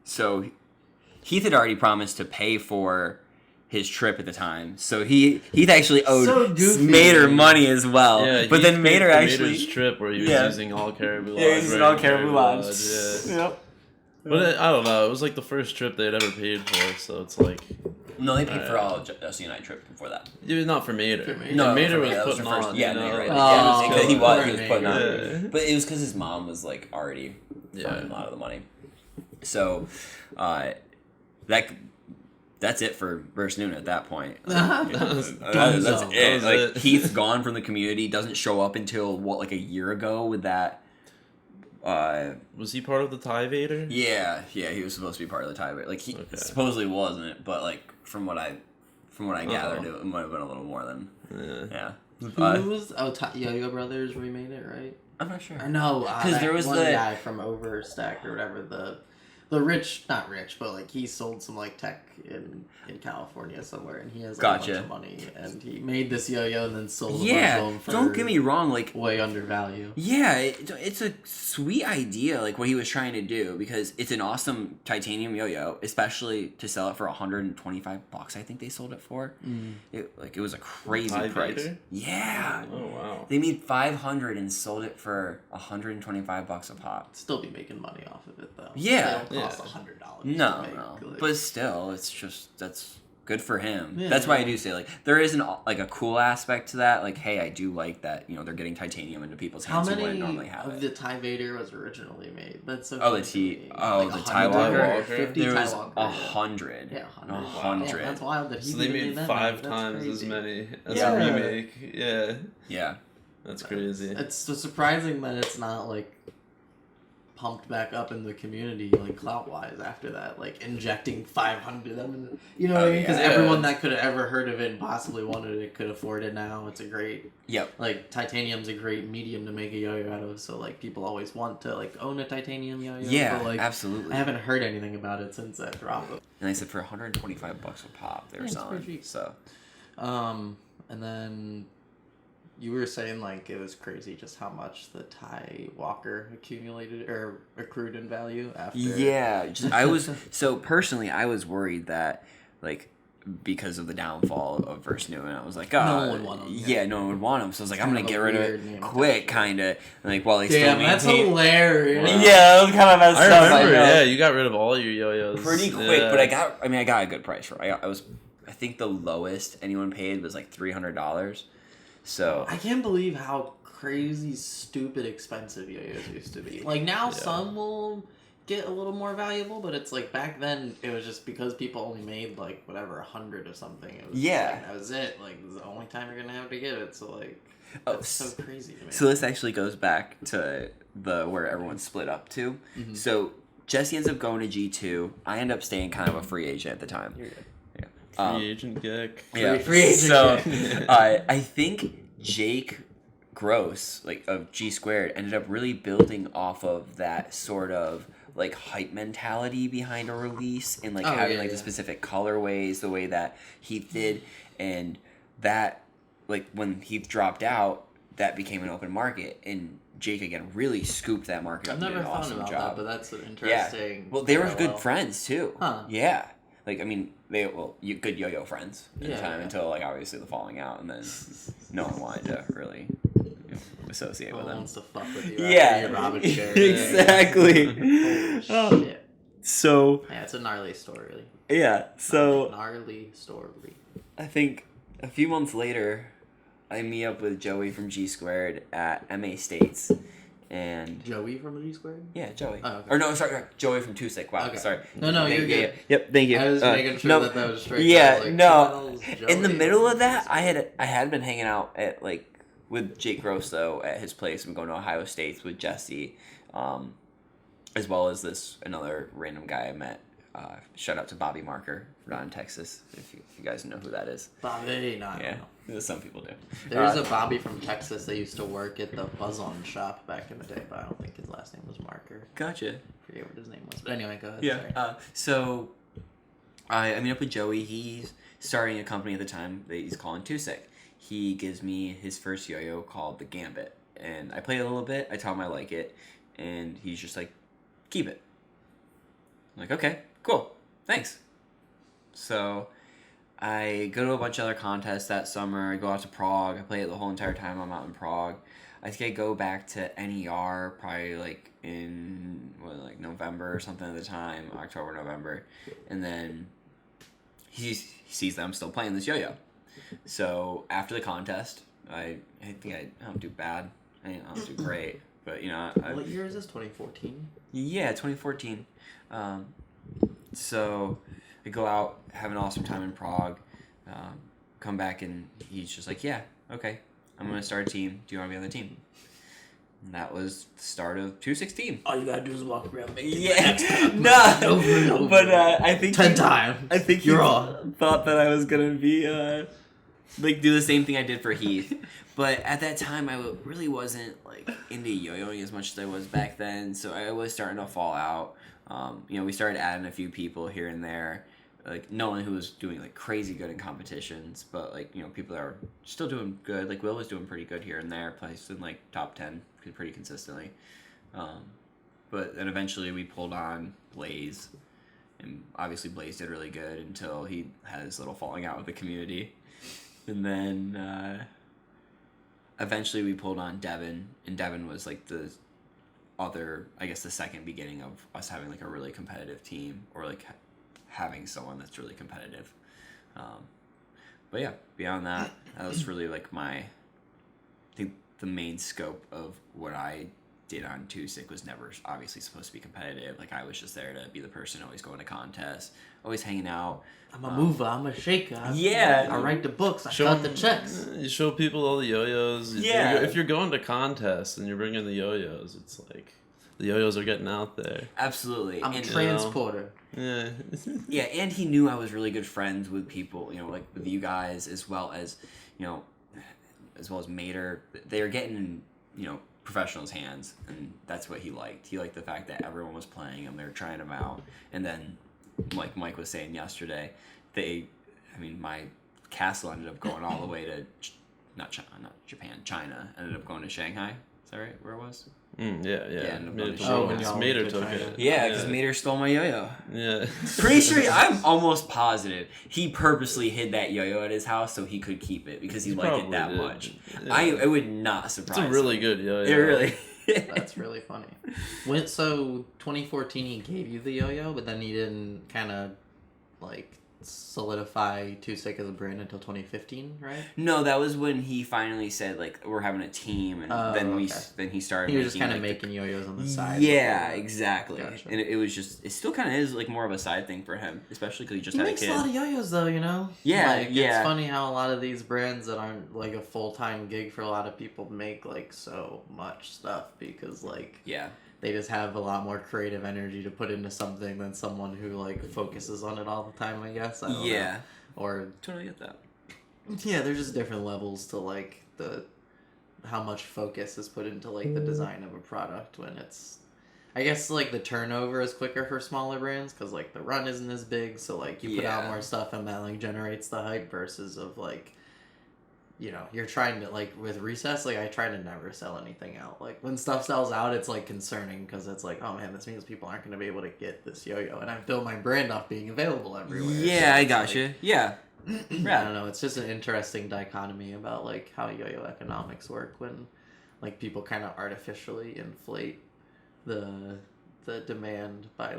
Speaker 2: so. Heath had already promised to pay for his trip at the time, so Heath actually owed Mater money as well. Yeah, but then Mater actually
Speaker 3: Mater's trip where he was using all Caribou Lodge.
Speaker 2: Yeah, he was using all Caribou Lodge.
Speaker 3: Yep. But I don't know. It was like the first trip they'd ever paid for, so it's like.
Speaker 2: No, they paid for all of Jesse and I trips before that.
Speaker 3: It was not for Mater.
Speaker 2: No,
Speaker 3: Mater was putting on.
Speaker 2: Yeah, right. He was putting on. But it was because his mom was like already funding a lot of the money. So, that's it for Verse Noon at that point. That's it. Like Heath's gone from the community, doesn't show up until like a year ago with that.
Speaker 3: Was he part of the Tie Vader?
Speaker 2: Yeah, he was supposed to be part of the Tie Vader. Like he supposedly wasn't, but like from what I gathered, it might have been a little more than. Yeah.
Speaker 1: Who was Yo-Yo Brothers remade it, right?
Speaker 2: I'm not sure.
Speaker 1: I know
Speaker 2: because there was
Speaker 1: one guy from Overstack or whatever the rich, not rich, but like he sold some like tech in California somewhere, and he has like a bunch of money, and he made this yo-yo and then sold a bunch of them for
Speaker 2: don't get me wrong, like
Speaker 1: way under value.
Speaker 2: Yeah, it's a sweet idea, like what he was trying to do, because it's an awesome titanium yo-yo, especially to sell it for $125. I think they sold it for. It was a crazy price. Vader? Yeah.
Speaker 3: Oh wow.
Speaker 2: They made $500 and sold it for $125 a pop.
Speaker 1: Still be making money off of it though.
Speaker 2: Yeah.
Speaker 1: It don't cost $100.
Speaker 2: No. But still, it's just that's good for him. Yeah, that's why I do say like there is like a cool aspect to that. Like, hey, I do like that. They're getting titanium into people's hands who wouldn't normally have it.
Speaker 1: How many of the Tie Vader was originally made? That's so.
Speaker 2: The Tie Walker.
Speaker 1: 50
Speaker 2: there was
Speaker 1: Tie Walker.
Speaker 2: 100.
Speaker 1: Yeah,
Speaker 2: 100.
Speaker 1: Yeah, that's wild that he.
Speaker 3: So they made 5 times as many as a remake. Yeah.
Speaker 2: Yeah.
Speaker 3: That's crazy.
Speaker 1: It's so surprising that it's not like pumped back up in the community, like clout-wise, after that, like injecting 500 of them in you know what I mean? Because everyone that could have ever heard of it and possibly wanted it could afford it now. It's a great like titanium's a great medium to make a yo-yo out of, so like people always want to like own a titanium yo-yo. But, like,
Speaker 2: absolutely.
Speaker 1: I haven't heard anything about it since that drop.
Speaker 2: And I said for $125 a pop they were selling. So
Speaker 1: and then you were saying like it was crazy just how much the Tie Walker accumulated or accrued in value after.
Speaker 2: Yeah, personally I was worried that like because of the downfall of Verse New, and I was like, oh,
Speaker 1: no one would want him.
Speaker 2: Yeah, no one would want him. So I was like, I'm gonna get rid of it quick, kind of. Like while they
Speaker 1: still maintain. That's hilarious.
Speaker 2: Wow. Yeah, that was kind of messed up.
Speaker 3: I remember. You got rid of all your yo-yos
Speaker 2: pretty quick, but I got a good price for it. I think the lowest anyone paid was like $300. So
Speaker 1: I can't believe how crazy, stupid, expensive yo-yos used to be. Like now, some will get a little more valuable, but it's like back then it was just because people only made like whatever 100 or something. It was like, that was it. Like this is the only time you're gonna have to get it. So like that's so crazy to me.
Speaker 2: So this actually goes back to where everyone split up to. Mm-hmm. So Jesse ends up going to G2. I end up staying kind of a free agent at the time.
Speaker 1: You're good.
Speaker 3: Free agent Gecko.
Speaker 2: Yeah.
Speaker 1: Free agent.
Speaker 2: So I think Jake Gross, like of G Squared, ended up really building off of that sort of like hype mentality behind a release and like having the specific colorways the way that Heath did, and that like when Heath dropped out, that became an open market, and Jake again really scooped that market up.
Speaker 1: I've never thought about that, but that's an interesting.
Speaker 2: Yeah. Well, they were good friends too.
Speaker 1: Huh.
Speaker 2: Yeah. Like, I mean, good yo-yo friends at the time until, like, obviously the falling out, and then no one wanted to really associate with them.
Speaker 1: Wants to fuck with you after Robin
Speaker 2: exactly.
Speaker 1: Holy shit.
Speaker 2: So...
Speaker 1: Yeah, it's a gnarly story.
Speaker 2: Yeah, so...
Speaker 1: Gnarly story.
Speaker 2: I think a few months later, I meet up with Joey from G Squared at MA States. And
Speaker 1: Joey from G Squared?
Speaker 2: Yeah, Joey.
Speaker 1: Oh, okay.
Speaker 2: Or no, sorry, Joey from Tusick. Wow,
Speaker 1: Okay.
Speaker 2: sorry.
Speaker 1: No, you're good.
Speaker 2: Yeah. Yep, thank you.
Speaker 1: I was making sure
Speaker 2: no,
Speaker 1: that was straight.
Speaker 2: Yeah,
Speaker 1: like,
Speaker 2: no. In the
Speaker 1: Joey
Speaker 2: middle
Speaker 1: from
Speaker 2: of that,
Speaker 1: G
Speaker 2: I had been hanging out at with Jake Grosso at his place. I'm going to Ohio State with Jesse, as well as another random guy I met. Shout out to Bobby Marker down in Texas, if you guys know who that is.
Speaker 1: Bobby, no, I don't know.
Speaker 2: Some people do.
Speaker 1: There's a Bobby from Texas that used to work at the Buzz-On shop back in the day, but I don't think his last name was Marker.
Speaker 2: Gotcha.
Speaker 1: I forget what his name was. But anyway, go ahead.
Speaker 2: Yeah.
Speaker 1: Sorry.
Speaker 2: So I meet up with Joey. He's starting a company at the time that he's calling Tusick. He gives me his first yo-yo called the Gambit, and I play it a little bit. I tell him I like it, and he's just like, keep it. I'm like, okay, cool, thanks. So I go to a bunch of other contests that summer. I go out to Prague. I play it the whole entire time I'm out in Prague. I think I go back to NER probably in November or something at the time, October, November, and then he sees that I'm still playing this yo-yo. So after the contest, I think I don't do bad. I don't do great, but
Speaker 1: what year is this? 2014.
Speaker 2: Yeah, 2014. So I go out, have an awesome time in Prague, come back, and he's just like, yeah, okay, I'm going to start a team. Do you want to be on the team? And that was the start of 216.
Speaker 1: All you gotta do is walk around.
Speaker 2: No, but I think
Speaker 1: 10 times.
Speaker 2: I think
Speaker 1: you're
Speaker 2: all thought that I was gonna be do the same thing I did for Heath. But at that time, I really wasn't into yo-yoing as much as I was back then. So I was starting to fall out. We started adding a few people here and there. No one who was doing crazy good in competitions, but people that are still doing good. Will was doing pretty good here and there, placed in top 10 pretty consistently. But then eventually we pulled on Blaze, and obviously Blaze did really good until he had his little falling out with the community, and then eventually we pulled on Devin, and Devin was the second beginning of us having a really competitive team, or having someone that's really competitive. But yeah, beyond that, that was really I think the main scope of what I did on Tusick was never obviously supposed to be competitive. I was just there to be the person always going to contests, always hanging out.
Speaker 1: I'm a mover, I'm a shaker.
Speaker 2: I
Speaker 1: write the books, I cut the checks.
Speaker 3: You show people all the yo-yos.
Speaker 2: Yeah.
Speaker 3: If you're going to contests and you're bringing the yo-yos, it's the yo-yos are getting out there.
Speaker 2: Absolutely.
Speaker 1: I'm a transporter.
Speaker 3: Yeah.
Speaker 2: Yeah, and he knew I was really good friends with people, with you guys, as well as Mater. They were getting in, professionals' hands, and that's what he liked. He liked the fact that everyone was playing him, they were trying him out, and then, like Mike was saying yesterday, my castle ended up going all the way to, not Japan, China, ended up going to Shanghai. Is that right, where it was?
Speaker 3: Yeah.
Speaker 1: Mater
Speaker 3: took it.
Speaker 2: Yeah, because Mater stole my yo-yo.
Speaker 3: Yeah.
Speaker 2: Pretty sure, I'm almost positive he purposely hid that yo-yo at his house so he could keep it because he liked it that much.
Speaker 3: Yeah.
Speaker 2: It would not surprise me.
Speaker 3: It's a really good yo-yo.
Speaker 2: It really.
Speaker 1: That's really funny. So 2014 he gave you the yo-yo, but then he didn't kind of solidify Tusick as a brand until 2015, right?
Speaker 2: No, that was when he finally said we're having a team, and then he started.
Speaker 1: He was just kind of making yo-yos on the side.
Speaker 2: Yeah, exactly.
Speaker 1: Gotcha.
Speaker 2: And it still kind of is more of a side thing for him, especially because he just had a kid.
Speaker 1: He makes a lot of yo-yos though,
Speaker 2: Yeah,
Speaker 1: It's funny how a lot of these brands that aren't a full-time gig for a lot of people make so much stuff because they just have a lot more creative energy to put into something than someone who focuses on it all the time, I guess. I don't know. Or
Speaker 2: totally get that.
Speaker 1: Yeah, there's just different levels to the how much focus is put into the design of a product when it's I guess the turnover is quicker for smaller brands because the run isn't as big, so you put out more stuff and that generates the hype versus of you're trying to with Recess, I try to never sell anything out. When stuff sells out, it's concerning because it's oh man, this means people aren't going to be able to get this yo-yo, and I've built my brand off being available everywhere.
Speaker 2: Yeah,
Speaker 1: so
Speaker 2: I gotcha. Yeah.
Speaker 1: I don't know. It's just an interesting dichotomy about how yo-yo economics work when people kind of artificially inflate the demand by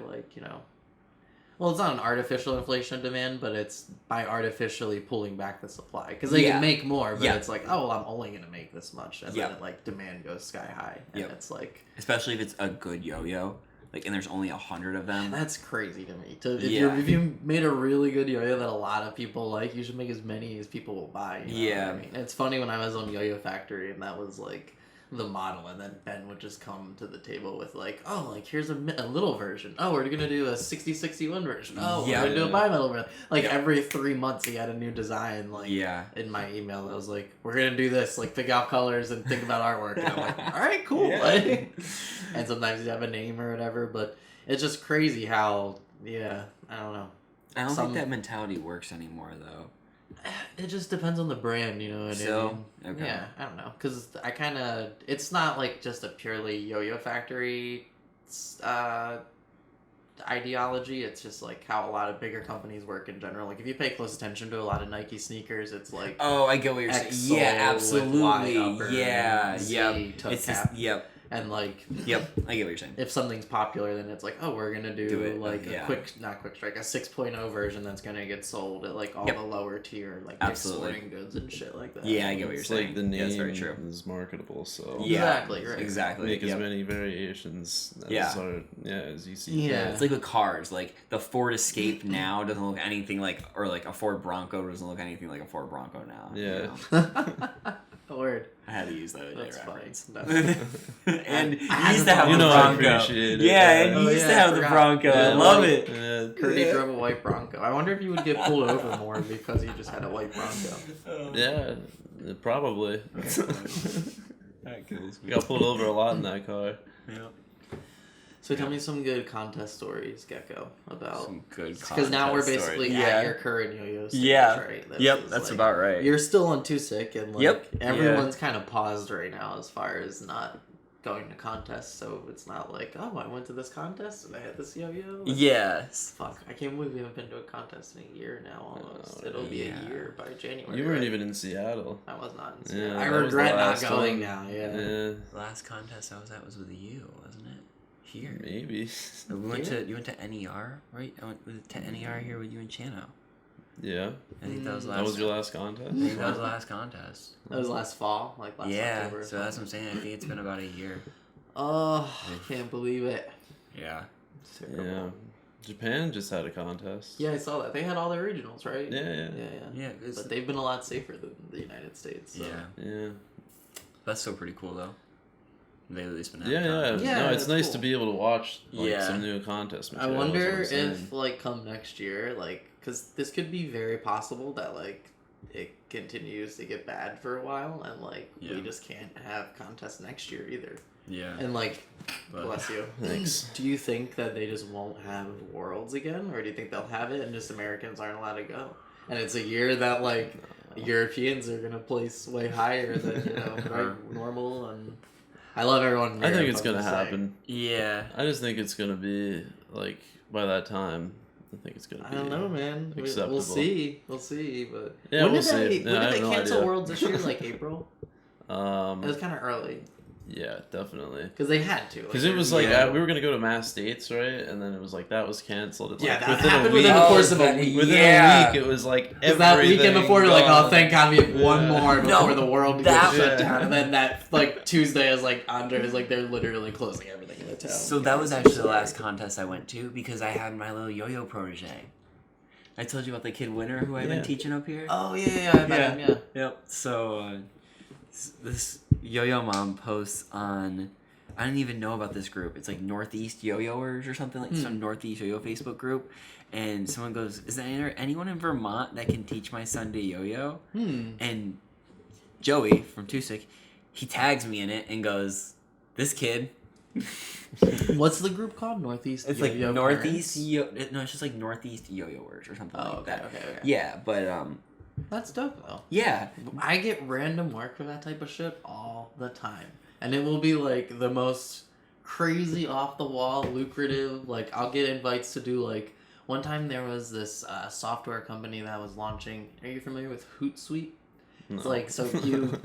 Speaker 1: Well, it's not an artificial inflation of demand, but it's by artificially pulling back the supply. Because they
Speaker 2: Yeah.
Speaker 1: can make more, but
Speaker 2: Yeah.
Speaker 1: it's like, oh, well, I'm only going to make this much. And
Speaker 2: Yeah.
Speaker 1: then, like, demand goes sky high. And it's like...
Speaker 2: Especially if it's a good yo-yo. Like, and there's only 100 of them.
Speaker 1: That's crazy to me. If you made a really good yo-yo that a lot of people like, you should make as many as people will buy. You know what I mean? It's funny when I was on Yo-Yo Factory, and that was, like... the model, and then Ben would just come to the table with like, oh, like here's a little version. Oh, we're gonna do a 6061 version. Oh, we're gonna do a bimetal version. Like every 3 months he had a new design. Like in my email, I was like, we're gonna do this. Like pick out colors and think about artwork. And I'm like, all right, cool. Like, and sometimes you have a name or whatever, but it's just crazy how I don't know.
Speaker 2: I don't think that mentality works anymore though.
Speaker 1: It just depends on the brand, you know what I mean?
Speaker 2: Okay.
Speaker 1: Yeah, I don't know. Because it's not like just a purely Yo-Yo Factory ideology. It's just like how a lot of bigger companies work in general. Like if you pay close attention to a lot of Nike sneakers, it's like...
Speaker 2: Oh, I get what you're saying. Yeah, absolutely. Yeah,
Speaker 1: It's just, and like,
Speaker 2: I get what you're saying.
Speaker 1: If something's popular, then it's like, oh, we're gonna do it, like a not quick strike, a 6.0 version that's gonna get sold at like all the lower tier, like sporting goods and shit like that.
Speaker 2: Yeah, I get what you're saying.
Speaker 3: Like the name
Speaker 2: that's very true.
Speaker 3: is marketable, so
Speaker 1: exactly right.
Speaker 2: Exactly.
Speaker 3: Make as many variations as you see.
Speaker 1: Yeah,
Speaker 2: it's like with cars. Like the Ford Escape now doesn't look anything like, or like a Ford Bronco doesn't look anything like a Ford Bronco now.
Speaker 3: Yeah.
Speaker 2: You know?
Speaker 1: Word.
Speaker 2: I had to use that
Speaker 1: reference.
Speaker 2: And you used to have the Bronco.
Speaker 3: Yeah,
Speaker 2: and you used to have the Bronco. I love it.
Speaker 1: Curdy drove a white Bronco. I wonder if you would get pulled over more because you just had a white Bronco.
Speaker 3: Yeah, probably.
Speaker 2: That kills me.
Speaker 3: Got pulled over a lot in that car.
Speaker 2: Yeah.
Speaker 1: So tell me some good contest stories, Gecko, about
Speaker 2: some good contest
Speaker 1: because now we're basically
Speaker 2: stories.
Speaker 1: at your current yo-yo stage, right?
Speaker 2: That's
Speaker 1: like,
Speaker 2: about right.
Speaker 1: You're still on Too Sick, and like everyone's kind of paused right now as far as not going to contests. So it's not like, oh, I went to this contest and I had this yo-yo.
Speaker 2: Yes.
Speaker 1: Fuck, I can't believe we haven't been to a contest in a year now. Almost, it'll be a year by January.
Speaker 3: You weren't even in Seattle.
Speaker 1: I was not in Seattle.
Speaker 3: Yeah,
Speaker 1: I regret not going now. Yeah.
Speaker 2: The last contest I was at was with you, wasn't it? Here.
Speaker 3: Maybe.
Speaker 2: You went to NER, right? I went to NER here with you and Chano.
Speaker 3: Yeah.
Speaker 2: I think that was last.
Speaker 3: That was your last contest?
Speaker 2: I think that was the last contest.
Speaker 1: That was last fall, like last October.
Speaker 2: So that's what I'm saying. I think it's been about a year.
Speaker 1: Oh, I can't believe it.
Speaker 2: Yeah.
Speaker 3: Yeah. Japan just had a contest.
Speaker 1: Yeah, I saw that. They had all their regionals, right?
Speaker 3: Yeah.
Speaker 1: But they've been a lot safer than the United States. So.
Speaker 3: Yeah.
Speaker 2: That's still pretty cool, though. They at least been
Speaker 3: No, it's nice to be able to watch some new contest material.
Speaker 1: I wonder if like come next year, like, because this could be very possible that like it continues to get bad for a while, and like we just can't have contests next year either.
Speaker 2: Yeah.
Speaker 1: And like, bless you.
Speaker 3: Thanks.
Speaker 1: Do you think that they just won't have Worlds again, or do you think they'll have it and just Americans aren't allowed to go? And it's a year that like Europeans are gonna place way higher than normal and. I love everyone.
Speaker 3: I think it's gonna happen.
Speaker 2: Yeah.
Speaker 3: I just think it's gonna be like by that time. I think it's gonna be.
Speaker 1: I don't know, man.
Speaker 3: Acceptable.
Speaker 1: We'll see. But
Speaker 3: yeah,
Speaker 1: when
Speaker 3: we'll
Speaker 1: did
Speaker 3: see.
Speaker 1: When did they cancel
Speaker 3: idea.
Speaker 1: Worlds this year? Like April. It was kind of early.
Speaker 3: Yeah, definitely.
Speaker 1: Because they had to.
Speaker 3: Because it was like we were gonna go to Mass States, right? And then it was like that was canceled. It's
Speaker 1: that
Speaker 3: within
Speaker 1: happened
Speaker 3: a week.
Speaker 1: within the course of a week.
Speaker 3: Within a week, it was like everything.
Speaker 1: That weekend before, they're like, oh, thank God, we have one more before the world gets shut down. And then that like Tuesday is like Andre is like they're literally closing everything in the town.
Speaker 2: So that was actually the last contest I went to because I had my little yo-yo protege. I told you about the kid winner who I've been teaching up here.
Speaker 1: Oh yeah.
Speaker 2: Yep. So this yo-yo mom posts on. I didn't even know about this group. It's like Northeast Yo-Yoers or something, like some Northeast Yo-Yo Facebook group. And someone goes, is there anyone in Vermont that can teach my son to yo-yo? And Joey from Too Sick, he tags me in it and goes, this kid.
Speaker 1: What's the group called? Northeast
Speaker 2: It's
Speaker 1: Yo-Yo
Speaker 2: like Northeast
Speaker 1: Parents?
Speaker 2: No, it's just like Northeast Yo-Yoers or something like that.
Speaker 1: Okay.
Speaker 2: Yeah, but
Speaker 1: that's dope though.
Speaker 2: Yeah.
Speaker 1: I get random work for that type of shit all the time. And it will be like the most crazy off the wall, lucrative. Like I'll get invites to do like one time there was this software company that was launching. Are you familiar with Hootsuite?
Speaker 3: No.
Speaker 1: It's like so you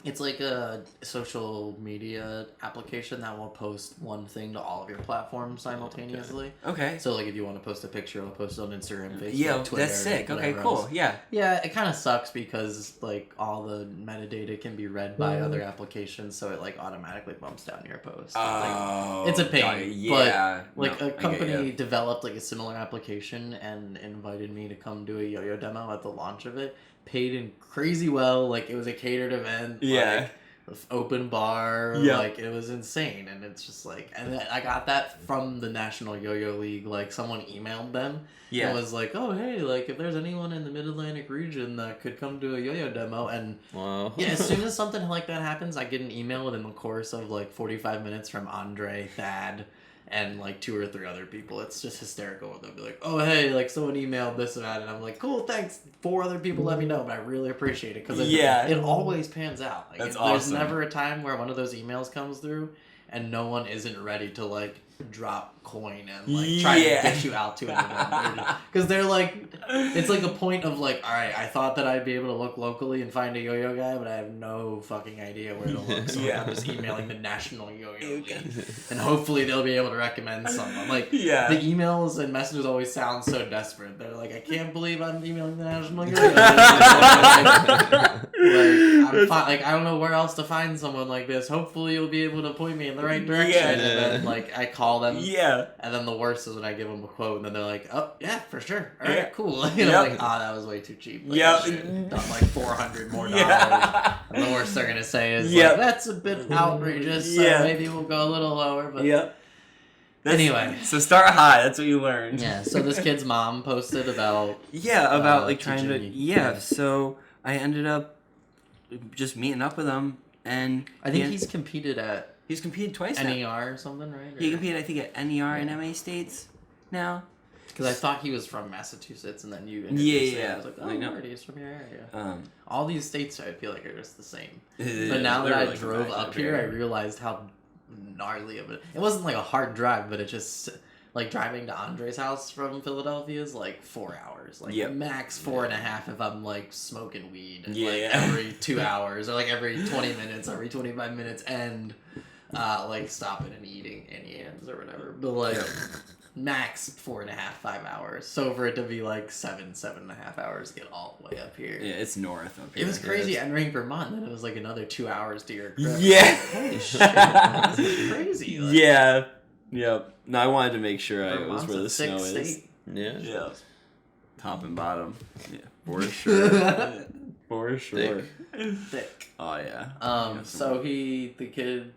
Speaker 1: It's like a social media application that will post one thing to all of your platforms simultaneously.
Speaker 2: Okay.
Speaker 1: So, like, if you want to post a picture, it'll post it on Instagram, Facebook,
Speaker 2: Yeah,
Speaker 1: Twitter.
Speaker 2: that's sick. Okay,
Speaker 1: whatever
Speaker 2: cool.
Speaker 1: else.
Speaker 2: Yeah.
Speaker 1: Yeah, it kind of sucks because, like, all the metadata can be read by other applications, so it, like, automatically bumps down your post.
Speaker 2: Oh.
Speaker 1: It's a pain.
Speaker 2: got it. Yeah.
Speaker 1: But, like,
Speaker 2: No,
Speaker 1: a
Speaker 2: I get
Speaker 1: company
Speaker 2: ya.
Speaker 1: developed, like, a similar application and invited me to come do a yo-yo demo at the launch of it. Paid in crazy well. Like, it was a catered event.
Speaker 2: Yeah.
Speaker 1: Like, open bar.
Speaker 2: Yeah.
Speaker 1: Like, it was insane. And it's just, like... And I got that from the National Yo-Yo League. Like, someone emailed them.
Speaker 2: Yeah.
Speaker 1: And was like, oh, hey, like, if there's anyone in the Mid-Atlantic region that could come do a yo-yo demo. And,
Speaker 3: Wow.
Speaker 1: yeah, as soon as something like that happens, I get an email within the course of, like, 45 minutes from Andre, Thad, and, like, 2 or 3 other people. It's just hysterical. They'll be like, oh, hey, like, someone emailed this and that. And I'm like, cool, thanks. 4 other people let me know, but I really appreciate it. Because it always pans out. Like,
Speaker 2: That's
Speaker 1: there's
Speaker 2: awesome.
Speaker 1: never a time where one of those emails comes through and no one isn't ready to, like, drop coin and, like, try to get you out to it. Because they're like, it's like a point of, like, alright, I thought that I'd be able to look locally and find a yo-yo guy, but I have no fucking idea where to look. So I'm just emailing the National Yo-Yo League. And hopefully they'll be able to recommend someone. Like, the emails and messages always sound so desperate. They're like, I can't believe I'm emailing the National Yo-Yo League. I don't know where else to find someone like this. Hopefully you'll be able to point me in the right direction.
Speaker 2: Yeah.
Speaker 1: And then, like, I call them.
Speaker 2: Yeah.
Speaker 1: And then the worst is when I give them a quote, and then they're like, "Oh, yeah, for sure. All right,
Speaker 2: Yeah.
Speaker 1: cool." You know, like, that was way too cheap. Like,
Speaker 2: Yep.
Speaker 1: I should have done like $400 more.
Speaker 2: Yeah.
Speaker 1: And the worst they're gonna say is,
Speaker 2: Yep.
Speaker 1: like, "That's a bit outrageous. So
Speaker 2: Yeah.
Speaker 1: maybe we'll go a little lower." But
Speaker 2: Yep.
Speaker 1: anyway,
Speaker 2: So start high. That's what you learned.
Speaker 1: yeah. So this kid's mom posted about
Speaker 2: about like trying to.
Speaker 1: teaching me.
Speaker 2: Yeah. So I ended up just meeting up with him, and
Speaker 1: I think he's competed at
Speaker 2: he's competed twice now.
Speaker 1: NER or something, right?
Speaker 2: He competed, I think, at NER and MA States now.
Speaker 1: Because I thought he was from Massachusetts, and then you
Speaker 2: Yeah.
Speaker 1: introduced him. I was like, oh,
Speaker 2: I know.
Speaker 1: already, he's from your area.
Speaker 2: Um,
Speaker 1: All these states, I feel like, are just the same.
Speaker 2: Yeah,
Speaker 1: But now that
Speaker 2: they're
Speaker 1: I
Speaker 2: really
Speaker 1: drove
Speaker 2: compact
Speaker 1: up here, I
Speaker 2: here.
Speaker 1: realized how gnarly of it. It wasn't like a hard drive, but it just like driving to Andre's house from Philadelphia is like 4 hours, like
Speaker 2: Yep.
Speaker 1: max 4.5 if I'm like smoking weed,
Speaker 2: Yeah.
Speaker 1: like every 2 hours or like every 20 minutes, every 25 minutes, and like stopping and eating Annie's or whatever. But like max 4.5, 5 hours. So for it to be like 7.5 hours to get all the way up here.
Speaker 2: Yeah, it's north up here.
Speaker 1: It was crazy entering Vermont, then it was like another 2 hours to your crib.
Speaker 2: Yeah.
Speaker 1: Holy shit, man, this is crazy. Like,
Speaker 2: Yeah. Yep. No, I wanted to make sure I was
Speaker 1: Vermont's
Speaker 2: where
Speaker 1: a
Speaker 2: the
Speaker 1: sick
Speaker 2: snow is.
Speaker 1: state.
Speaker 3: Yeah.
Speaker 2: Yeah. Top and bottom. Yeah. For sure. For sure.
Speaker 1: Thick.
Speaker 2: Oh yeah.
Speaker 1: So the kid,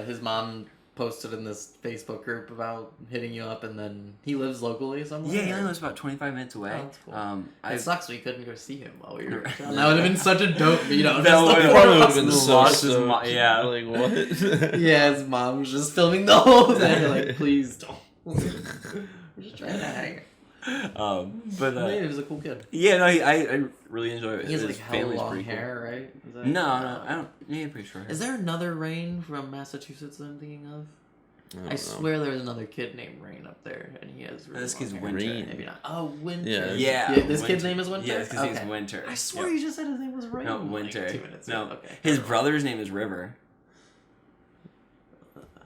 Speaker 1: his mom posted in this Facebook group about hitting you up, and then he lives locally somewhere.
Speaker 2: Yeah, he only lives about 25 minutes away.
Speaker 1: Oh, that's cool.
Speaker 2: I
Speaker 1: It sucks we couldn't go see him while we were in town. That would have been such a dope, you know.
Speaker 2: That
Speaker 1: just
Speaker 2: would
Speaker 1: the
Speaker 2: have
Speaker 1: four
Speaker 3: Probably
Speaker 1: of
Speaker 3: would
Speaker 1: us
Speaker 3: have been
Speaker 1: in the
Speaker 3: so
Speaker 1: watch.
Speaker 3: stoked.
Speaker 2: yeah.
Speaker 3: Like, what?
Speaker 1: Yeah, his mom was just filming the whole thing. You're like, please don't. We're just trying to hang.
Speaker 2: But
Speaker 1: Yeah, he was a cool kid.
Speaker 2: yeah, no, I really enjoy it.
Speaker 1: He has
Speaker 2: His
Speaker 1: like hella
Speaker 2: family's
Speaker 1: long
Speaker 2: pretty cool.
Speaker 1: hair, right? Is that-
Speaker 2: No, I don't. Yeah, pretty sure.
Speaker 1: Is there another Rain from Massachusetts that I'm thinking of?
Speaker 3: don't
Speaker 1: I
Speaker 3: know.
Speaker 1: swear there's another kid named Rain up there, and he has really
Speaker 2: This
Speaker 1: long
Speaker 2: kid's
Speaker 1: hair.
Speaker 2: Winter.
Speaker 3: Rain.
Speaker 1: Maybe not. Oh, Winter.
Speaker 3: Yeah.
Speaker 2: Yeah.
Speaker 1: This kid's
Speaker 2: Winter.
Speaker 1: name is Winter?
Speaker 2: Yeah, his
Speaker 1: Okay.
Speaker 2: name's Winter.
Speaker 1: I swear
Speaker 2: Yep.
Speaker 1: you just said his name was Rain.
Speaker 2: No,
Speaker 1: like
Speaker 2: Winter.
Speaker 1: 2 minutes
Speaker 2: No,
Speaker 1: ago. Okay.
Speaker 2: his
Speaker 1: Never mind.
Speaker 2: brother's name is River.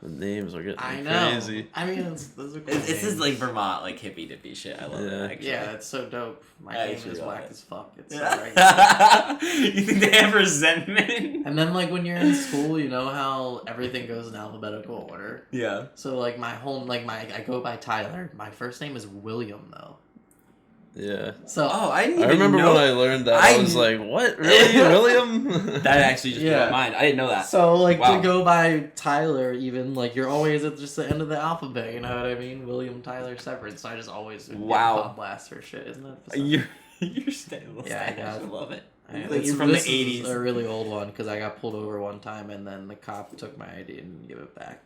Speaker 3: The names are getting
Speaker 1: I know.
Speaker 3: crazy.
Speaker 1: I mean, those are cool
Speaker 2: This is
Speaker 1: names.
Speaker 2: like Vermont, like hippie dippy shit. I love
Speaker 3: Yeah.
Speaker 2: it. Actually.
Speaker 1: Yeah, it's so dope. My
Speaker 2: I
Speaker 1: name
Speaker 2: actually
Speaker 1: is
Speaker 2: love
Speaker 1: whack
Speaker 2: it.
Speaker 1: as fuck. It's so regular.
Speaker 2: You think they have resentment?
Speaker 1: And then, like, when you're in school, you know how everything goes in alphabetical order?
Speaker 2: Yeah.
Speaker 1: So, like, I go by Tyler. My first name is William, though.
Speaker 3: Yeah.
Speaker 1: So,
Speaker 2: I didn't
Speaker 3: I
Speaker 2: even
Speaker 3: remember
Speaker 2: know.
Speaker 3: when I learned that. I was like, what? Really? William?
Speaker 2: That actually just blew
Speaker 1: Yeah.
Speaker 2: my mind. I didn't know that.
Speaker 1: So, like,
Speaker 2: Wow.
Speaker 1: to go by Tyler, even, like, you're always at just the end of the alphabet, you know what I mean? William Tyler Severance. So I just always would
Speaker 2: Wow.
Speaker 1: get called blast for shit, isn't it?
Speaker 2: You're stable.
Speaker 1: Yeah, I
Speaker 2: I
Speaker 1: know.
Speaker 2: love it.
Speaker 1: Like,
Speaker 2: Like you're from the
Speaker 1: this is
Speaker 2: 80s.
Speaker 1: a really old one, because I got pulled over one time, and then the cop took my ID and didn't give it back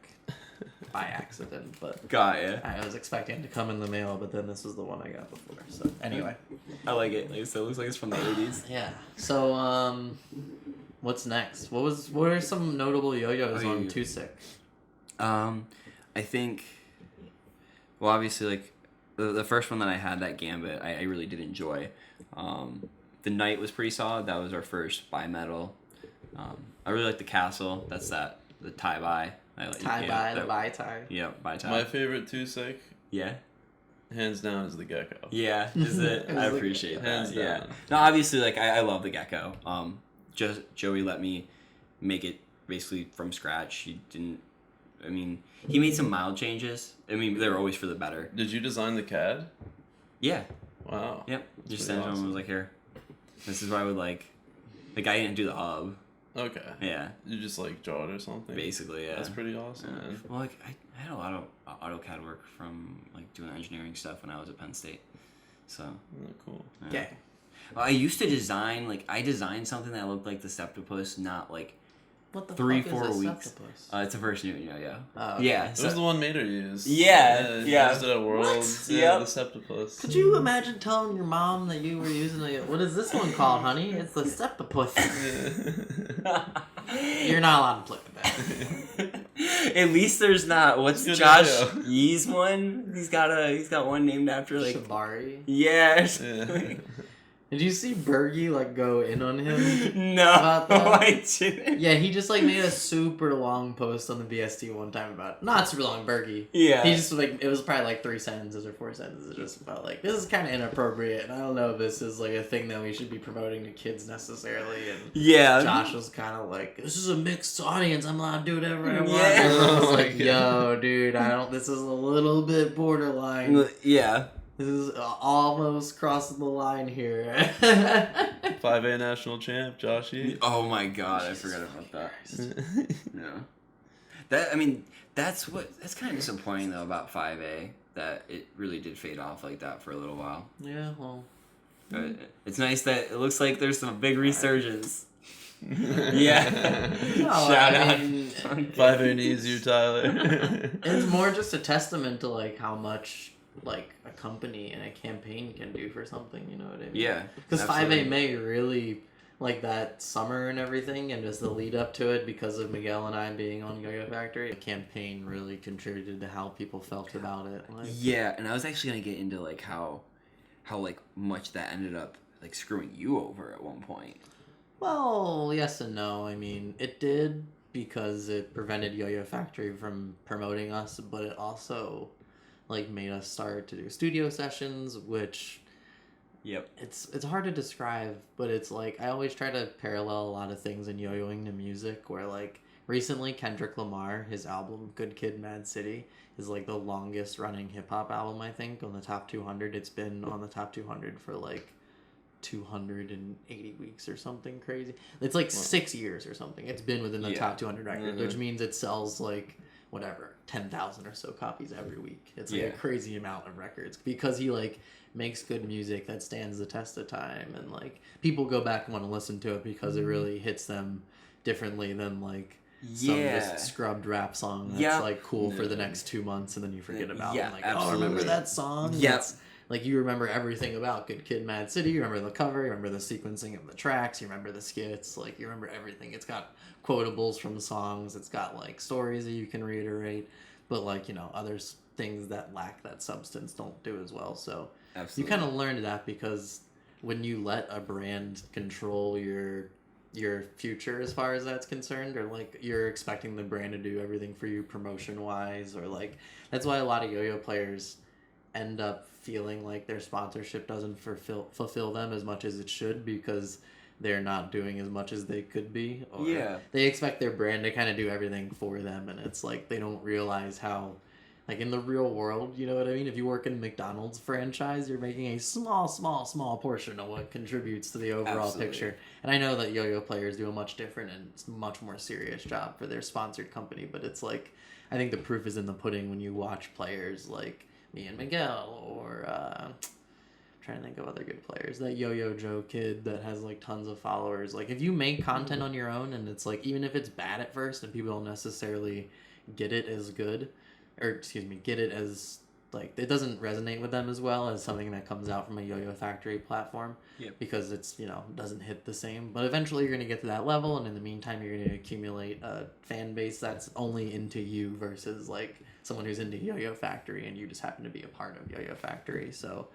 Speaker 1: by accident, but...
Speaker 2: Got ya.
Speaker 1: I was expecting it to come in the mail, but then this was the one I got before, so... Anyway.
Speaker 2: I like it. Like, so it looks like it's from the 80s.
Speaker 1: Yeah. So, what's next? What are some notable yo-yos on Too Sick?
Speaker 2: I think, well, obviously, like, the first one that I had, that Gambit, I really did enjoy. The Knight was pretty solid. That was our first bimetal. I really like the castle. That's the tie-bye.
Speaker 1: Tie-bye, the bye tie.
Speaker 2: Yeah, bye tie.
Speaker 3: My favorite Tusek,
Speaker 2: Yeah.
Speaker 3: hands down, is the Gecko.
Speaker 2: Yeah, is it? I appreciate that.
Speaker 3: Hands
Speaker 2: Yeah.
Speaker 3: down.
Speaker 2: No, obviously, like I love the Gecko. Just Joey let me make it basically from scratch. He didn't. I mean, he made some mild changes. I mean, they were always for the better.
Speaker 3: Did you design the CAD?
Speaker 2: Yeah.
Speaker 3: Wow.
Speaker 2: Yep.
Speaker 3: That's
Speaker 2: Just
Speaker 3: pretty
Speaker 2: sent him and was like, here. This is what I would like. The guy didn't do the hub.
Speaker 3: Okay.
Speaker 2: Yeah.
Speaker 3: You just like draw it or something?
Speaker 2: Basically, yeah.
Speaker 3: That's pretty awesome, man.
Speaker 2: Well, like I had a lot of AutoCAD work from like doing engineering stuff when I was at Penn State. So.
Speaker 3: Oh, cool.
Speaker 2: Yeah. I used to design, like, I designed something that looked like the Septopus, not like
Speaker 1: What the
Speaker 2: 3-4
Speaker 1: fuck is a
Speaker 2: weeks.
Speaker 1: Septopus?
Speaker 2: It's a first Newton yo-yo.
Speaker 1: Oh, okay.
Speaker 2: Yeah.
Speaker 3: It was the one Mater used.
Speaker 2: Yeah, yeah.
Speaker 3: Used it at Worlds.
Speaker 2: What?
Speaker 3: Yeah,
Speaker 2: Yep.
Speaker 3: the Septopus.
Speaker 1: Could you imagine telling your mom that you were using what is this one called, honey? It's the Septopus. You're not allowed to play with that.
Speaker 2: At least there's not. What's
Speaker 3: Good
Speaker 2: Josh
Speaker 3: yo-yo.
Speaker 2: Yee's one? He's got one named after like.
Speaker 1: Shibari.
Speaker 2: Yeah.
Speaker 3: Yeah.
Speaker 1: Did you see Bergie like go in on him?
Speaker 2: No,
Speaker 1: About that?
Speaker 2: I didn't.
Speaker 1: Yeah, he just like made a super long post on the BST one time about not super long Bergie.
Speaker 2: Yeah.
Speaker 1: He just like it was probably like 3 sentences or 4 sentences just about like this is kind of inappropriate and I don't know if this is like a thing that we should be promoting to kids necessarily and
Speaker 2: Yeah.
Speaker 1: Josh was kind of like this is a mixed audience I'm allowed to do whatever I want.
Speaker 2: Yeah.
Speaker 1: And I was
Speaker 3: Oh my
Speaker 1: like yo dude I don't this is a little bit borderline.
Speaker 2: Yeah.
Speaker 1: This is almost crossing the line here.
Speaker 3: 5A national champ, Joshy.
Speaker 2: Oh my god, I forgot about that. Yeah. That's kind of disappointing though about 5A that it really did fade off like that for a little while.
Speaker 1: Yeah, well.
Speaker 2: But it's nice that it looks like there's some big resurgence. Yeah.
Speaker 1: No,
Speaker 2: Shout
Speaker 1: I
Speaker 2: out.
Speaker 1: mean,
Speaker 3: 5A needs you, Tyler.
Speaker 1: it's more just a testament to like how much like a company and a campaign can do for something, you know what I mean?
Speaker 2: Yeah.
Speaker 1: Because 5A
Speaker 2: absolutely.
Speaker 1: May really like that summer and everything and just the lead up to it because of Miguel and I being on Yo-Yo Factory, the campaign really contributed to how people felt about it. Like,
Speaker 2: Yeah, and I was actually gonna get into like how like much that ended up like screwing you over at one point.
Speaker 1: well, yes and no. I mean, it did because it prevented Yo-Yo Factory from promoting us, but it also like made us start to do studio sessions, which
Speaker 2: Yep.
Speaker 1: it's hard to describe, but it's like I always try to parallel a lot of things in yo-yoing to music where like recently Kendrick Lamar, his album Good Kid Mad City is like the longest running hip hop album I think on the top 200. It's been on the top 200 for like 280 weeks or something crazy. It's like 6 years or something. It's been within the top 200 records, which means it sells like whatever 10,000 or so copies every week. It's like a crazy amount of records because he like makes good music that stands the test of time and like people go back and want to listen to it because it really hits them differently than like some just scrubbed rap song that's like cool for the next 2 months and then you forget about it. Like,
Speaker 2: absolutely.
Speaker 1: oh, remember that song?
Speaker 2: Yes.
Speaker 1: Like you remember everything about Good Kid Mad City, you remember the cover, you remember the sequencing of the tracks, you remember the skits, like you remember everything. It's got quotables from the songs, it's got like stories that you can reiterate, but like, you know, others things that lack that substance don't do as well. So
Speaker 2: Absolutely.
Speaker 1: you kind of learned that because when you let a brand control your future as far as that's concerned, or like you're expecting the brand to do everything for you promotion wise, or like that's why a lot of yo-yo players end up feeling like their sponsorship doesn't fulfill them as much as it should because they're not doing as much as they could be, or they expect their brand to kind of do everything for them, and it's like they don't realize how like in the real world, you know what I mean? If you work in a McDonald's franchise, you're making a small portion of what contributes to the overall picture. And I know that yo-yo players do a much different and much more serious job for their sponsored company, but it's like I think the proof is in the pudding when you watch players like me and Miguel, or I'm trying to think of other good players. That Yo-Yo Joe kid that has like tons of followers. Like if you make content on your own and it's like even if it's bad at first and people don't necessarily get it as good, or excuse me, get it as like it doesn't resonate with them as well as something that comes out from a Yo-Yo Factory platform because it's, you know, doesn't hit the same. But eventually you're going to get to that level, and in the meantime you're going to accumulate a fan base that's only into you versus like someone who's into Yo-Yo Factory and you just happen to be a part of Yo-Yo Factory. So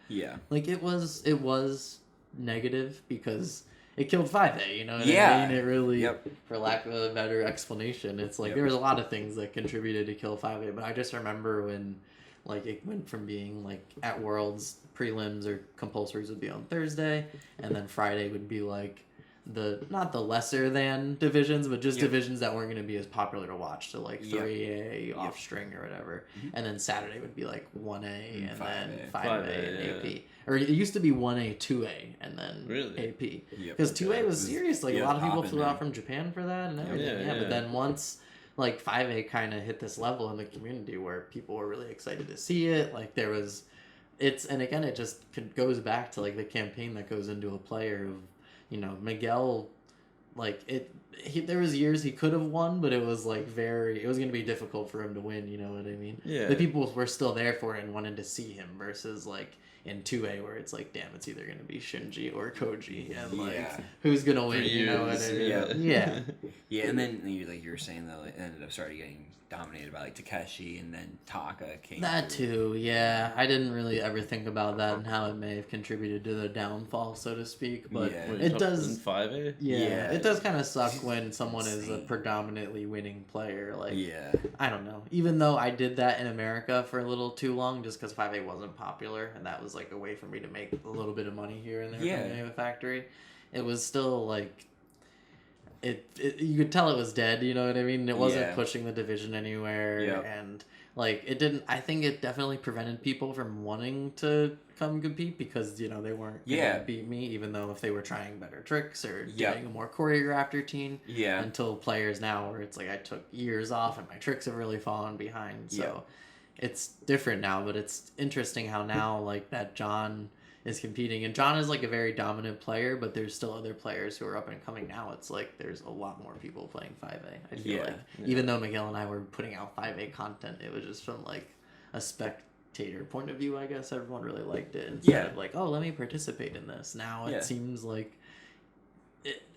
Speaker 1: like it was negative because it killed 5A, you know what I mean? It really, for lack of a better explanation, it's like there was a lot of things that contributed to kill 5A, but I just remember when like it went from being like at Worlds, prelims or compulsories would be on Thursday, and then Friday would be like not the lesser than divisions, but just divisions that weren't going to be as popular to watch. So like 3A off string or whatever. And then Saturday would be like 1A and then 5A and AP. Or it used to be 1A, 2A, and then AP. Because 2A was serious. Like a lot of people flew out from Japan for that and everything. But then once like 5A kind of hit this level in the community where people were really excited to see it, like there was, and again, it just goes back to like the campaign that goes into a player of, you know, Miguel, like there was years he could have won, but it was like it was going to be difficult for him to win, you know what I mean? Yeah. The people were still there for it and wanted to see him versus like in 2A where it's like, damn, it's either going to be Shinji or Koji and like who's going to win, you know what I mean?
Speaker 2: Yeah, and then like you were saying though, it ended up starting getting dominated by like Takeshi, and then Taka came.
Speaker 1: That too, yeah. I didn't really ever think about that and how it may have contributed to the downfall, so to speak. But it does.
Speaker 3: In 5A?
Speaker 1: Yeah, it does kind of suck when someone is a predominantly winning player. Like, I don't know. Even though I did that in America for a little too long, just because 5A wasn't popular, and that was like a way for me to make a little bit of money here and there from the factory. It was still like. You could tell it was dead, you know what I mean? It wasn't pushing the division anywhere, and like it didn't. I think it definitely prevented people from wanting to come compete because you know they weren't gonna beat me, even though if they were trying better tricks or doing a more choreographed routine. Until players now, where it's like I took years off and my tricks have really fallen behind, so it's different now. But it's interesting how now like that John is competing, and John is like a very dominant player, but there's still other players who are up and coming now. It's like there's a lot more people playing 5A. I feel like even though Miguel and I were putting out 5A content, it was just from like a spectator point of view. I guess everyone really liked it instead of like, oh, let me participate in this. Now it seems like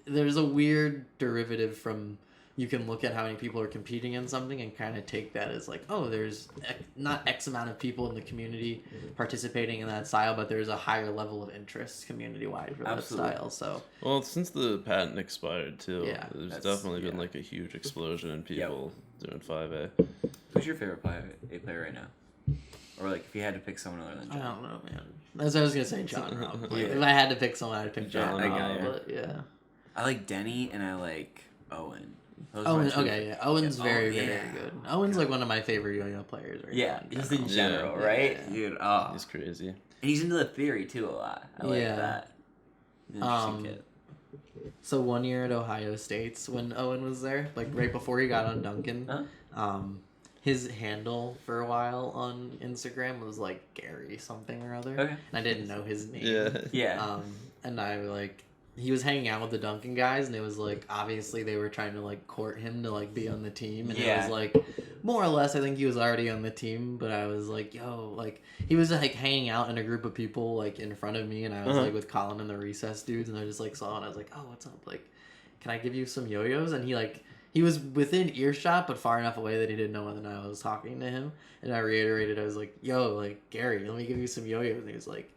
Speaker 1: there's a weird derivative from. You can look at how many people are competing in something and kind of take that as like, oh, there's not X amount of people in the community participating in that style, but there's a higher level of interest community-wide for that style. So,
Speaker 3: well, since the patent expired too, there's definitely been like a huge explosion in people doing 5A.
Speaker 2: Who's your favorite player right now? Or like if you had to pick someone other than John?
Speaker 1: I don't know, man. That's what I was gonna say, John Robb. Like, if I had to pick someone, I'd pick John Robb. But
Speaker 2: I like Denny and I like Owen.
Speaker 1: Owen's very good. Owen's like one of my favorite yo-yo players right now.
Speaker 2: Just in general, right? Dude,
Speaker 3: he's crazy.
Speaker 2: And he's into the theory too a lot. I like that. Interesting kid.
Speaker 1: So one year at Ohio State's when Owen was there, like right before he got on Duncan, his handle for a while on Instagram was like Gary something or other. Okay. And I didn't know his name. And I like he was hanging out with the Duncan guys, and it was like obviously they were trying to like court him to like be on the team, and it was like more or less I think he was already on the team, but I was like, yo, like he was like hanging out in a group of people like in front of me, and I was like with Colin and the recess dudes, and I just like saw, and I was like, oh, what's up, like can I give you some yo-yos? And he was within earshot, but far enough away that he didn't know whether or not I was talking to him. And I reiterated, I was like, yo, like, Gary, let me give you some yo-yos. And he was like,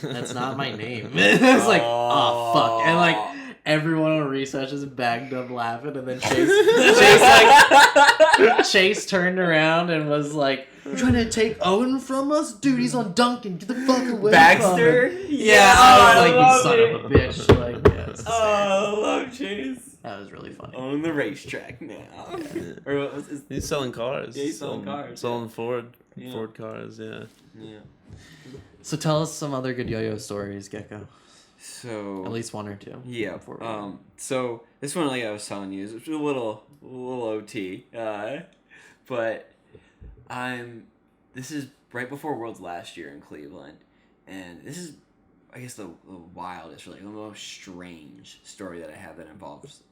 Speaker 1: that's not my name. And I was like, oh, fuck. And, like, everyone on recess just bagged up laughing. And then Chase turned around and was like, you're trying to take Owen from us? Dude, he's on Duncan. Get the fuck away
Speaker 2: Baxter?
Speaker 1: from him. Yeah, I was like, you son of a bitch. Like,
Speaker 2: I love Chase.
Speaker 1: That was really funny.
Speaker 2: On the racetrack now. Or what was
Speaker 3: he's selling cars.
Speaker 2: Yeah, he's selling cars.
Speaker 3: Selling Ford cars, yeah.
Speaker 1: So tell us some other good yo-yo stories, Gecko.
Speaker 2: So
Speaker 1: at least one or two.
Speaker 2: Yeah. So this one, like I was telling you, is a little OT. But this is right before Worlds last year in Cleveland, and this is, I guess, the wildest, or like the most strange story that I have that involves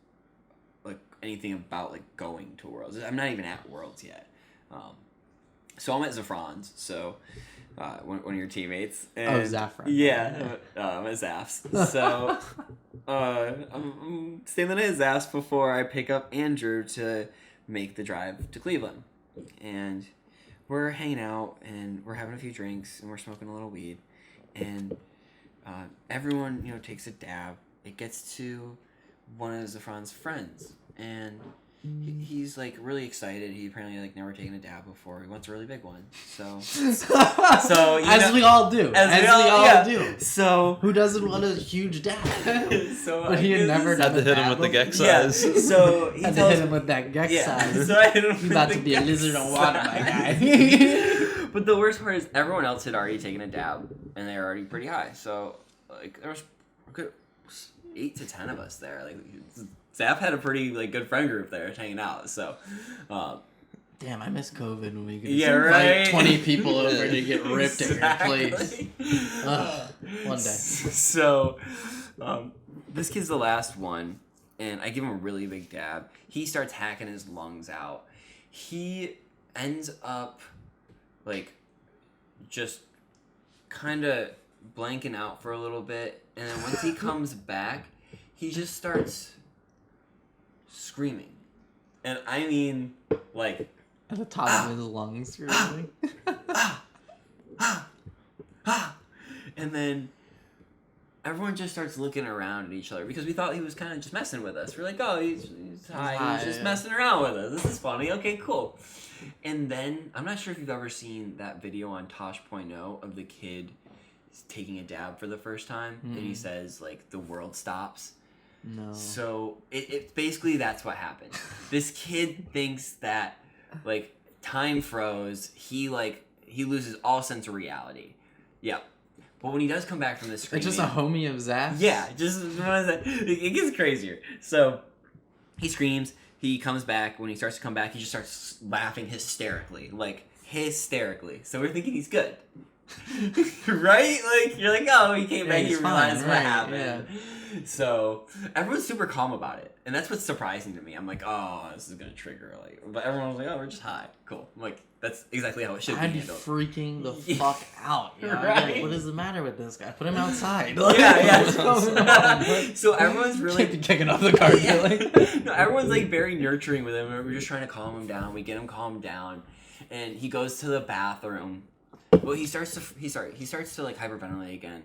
Speaker 2: like anything about like going to Worlds. I'm not even at Worlds yet. So I'm at Zafran's. So one of your teammates. And,
Speaker 1: Zafran.
Speaker 2: Yeah, I'm at Zaf's. So I'm staying the night at Zaf's before I pick up Andrew to make the drive to Cleveland, and we're hanging out and we're having a few drinks and we're smoking a little weed, and everyone takes a dab it gets to one of Zafran's friends, and he's like really excited. He apparently like never taken a dab before. He wants a really big one. So
Speaker 1: as we all do. As we all do.
Speaker 2: So
Speaker 1: who doesn't want a huge dab?
Speaker 2: But
Speaker 1: he had never
Speaker 3: had to hit him with the Gecko size.
Speaker 2: Yeah. So he
Speaker 1: had to hit him with that Gecko size.
Speaker 2: So I hit him
Speaker 1: He's about to be a lizard on water, my guy.
Speaker 2: But the worst part is everyone else had already taken a dab, and they were already pretty high. So like there was a good 8 to 10 of us there. Like Zap had a pretty like good friend group there hanging out. So
Speaker 1: damn, I miss COVID when we could
Speaker 2: right?
Speaker 1: 20 people over to get ripped at your place. One day.
Speaker 2: So this kid's the last one, and I give him a really big dab. He starts hacking his lungs out. He ends up like just kind of blanking out for a little bit, and then once he comes back, he just starts screaming. And I mean, like,
Speaker 1: at the top of his lungs, screaming.
Speaker 2: And then everyone just starts looking around at each other because we thought he was kind of just messing with us. We're like, oh, he's high. He's just messing around with us. This is funny. Okay, cool. And then, I'm not sure if you've ever seen that video on Tosh.0 of the kid taking a dab for the first time. And he says, like, the world stops.
Speaker 1: No.
Speaker 2: So, it basically, that's what happened. This kid thinks that, like, time froze. He loses all sense of reality. Yeah. But when he does come back from the screaming...
Speaker 1: It's just a homie of Zap?
Speaker 2: Yeah, it gets crazier. So, he screams, he comes back. When he starts to come back, he just starts laughing hysterically. Like, hysterically. So we're thinking he's good. Right? Like, you're like, oh, he came back, he realized what happened. Yeah. So, everyone's super calm about it. And that's what's surprising to me. I'm like, oh, this is going to trigger. Like, but everyone was like, oh, we're just high. Cool. I'm like, that's exactly how it should be
Speaker 1: I'd be
Speaker 2: handled.
Speaker 1: freaking the fuck out. You know?
Speaker 2: Right?
Speaker 1: Like, what is the matter with this guy? Put him outside.
Speaker 2: Yeah. So everyone's really...
Speaker 1: Can't be kicking off the car.
Speaker 2: Yeah. No, everyone's like very nurturing with him. We're just trying to calm him down. We get him calmed down. And he goes to the bathroom. Well, he starts to like hyperventilate again.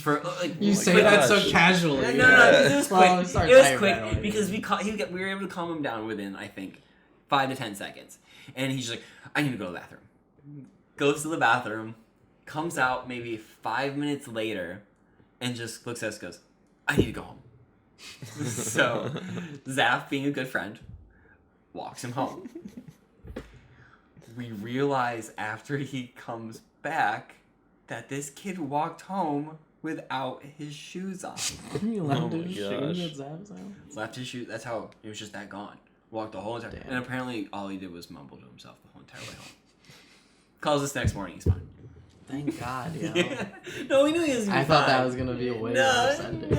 Speaker 2: For like
Speaker 1: you say that so casually.
Speaker 2: No, it was quick. It was quick because we were able to calm him down within, I think, 5 to 10 seconds. And he's just like, I need to go to the bathroom. Goes to the bathroom, comes out maybe 5 minutes later, and just looks at us and goes, I need to go home. So, Zaf, being a good friend, walks him home. We realize after he comes back that this kid walked home without his shoes on.
Speaker 1: You left his shoes at Zap's house?
Speaker 2: Left his shoes. That's how it was just that gone. Walked the whole entire time. And apparently all he did was mumble to himself the whole entire way home. Calls us next morning, he's fine.
Speaker 1: Thank God, yo.
Speaker 2: No, we knew he was
Speaker 1: I thought that was going to be a way worse ending.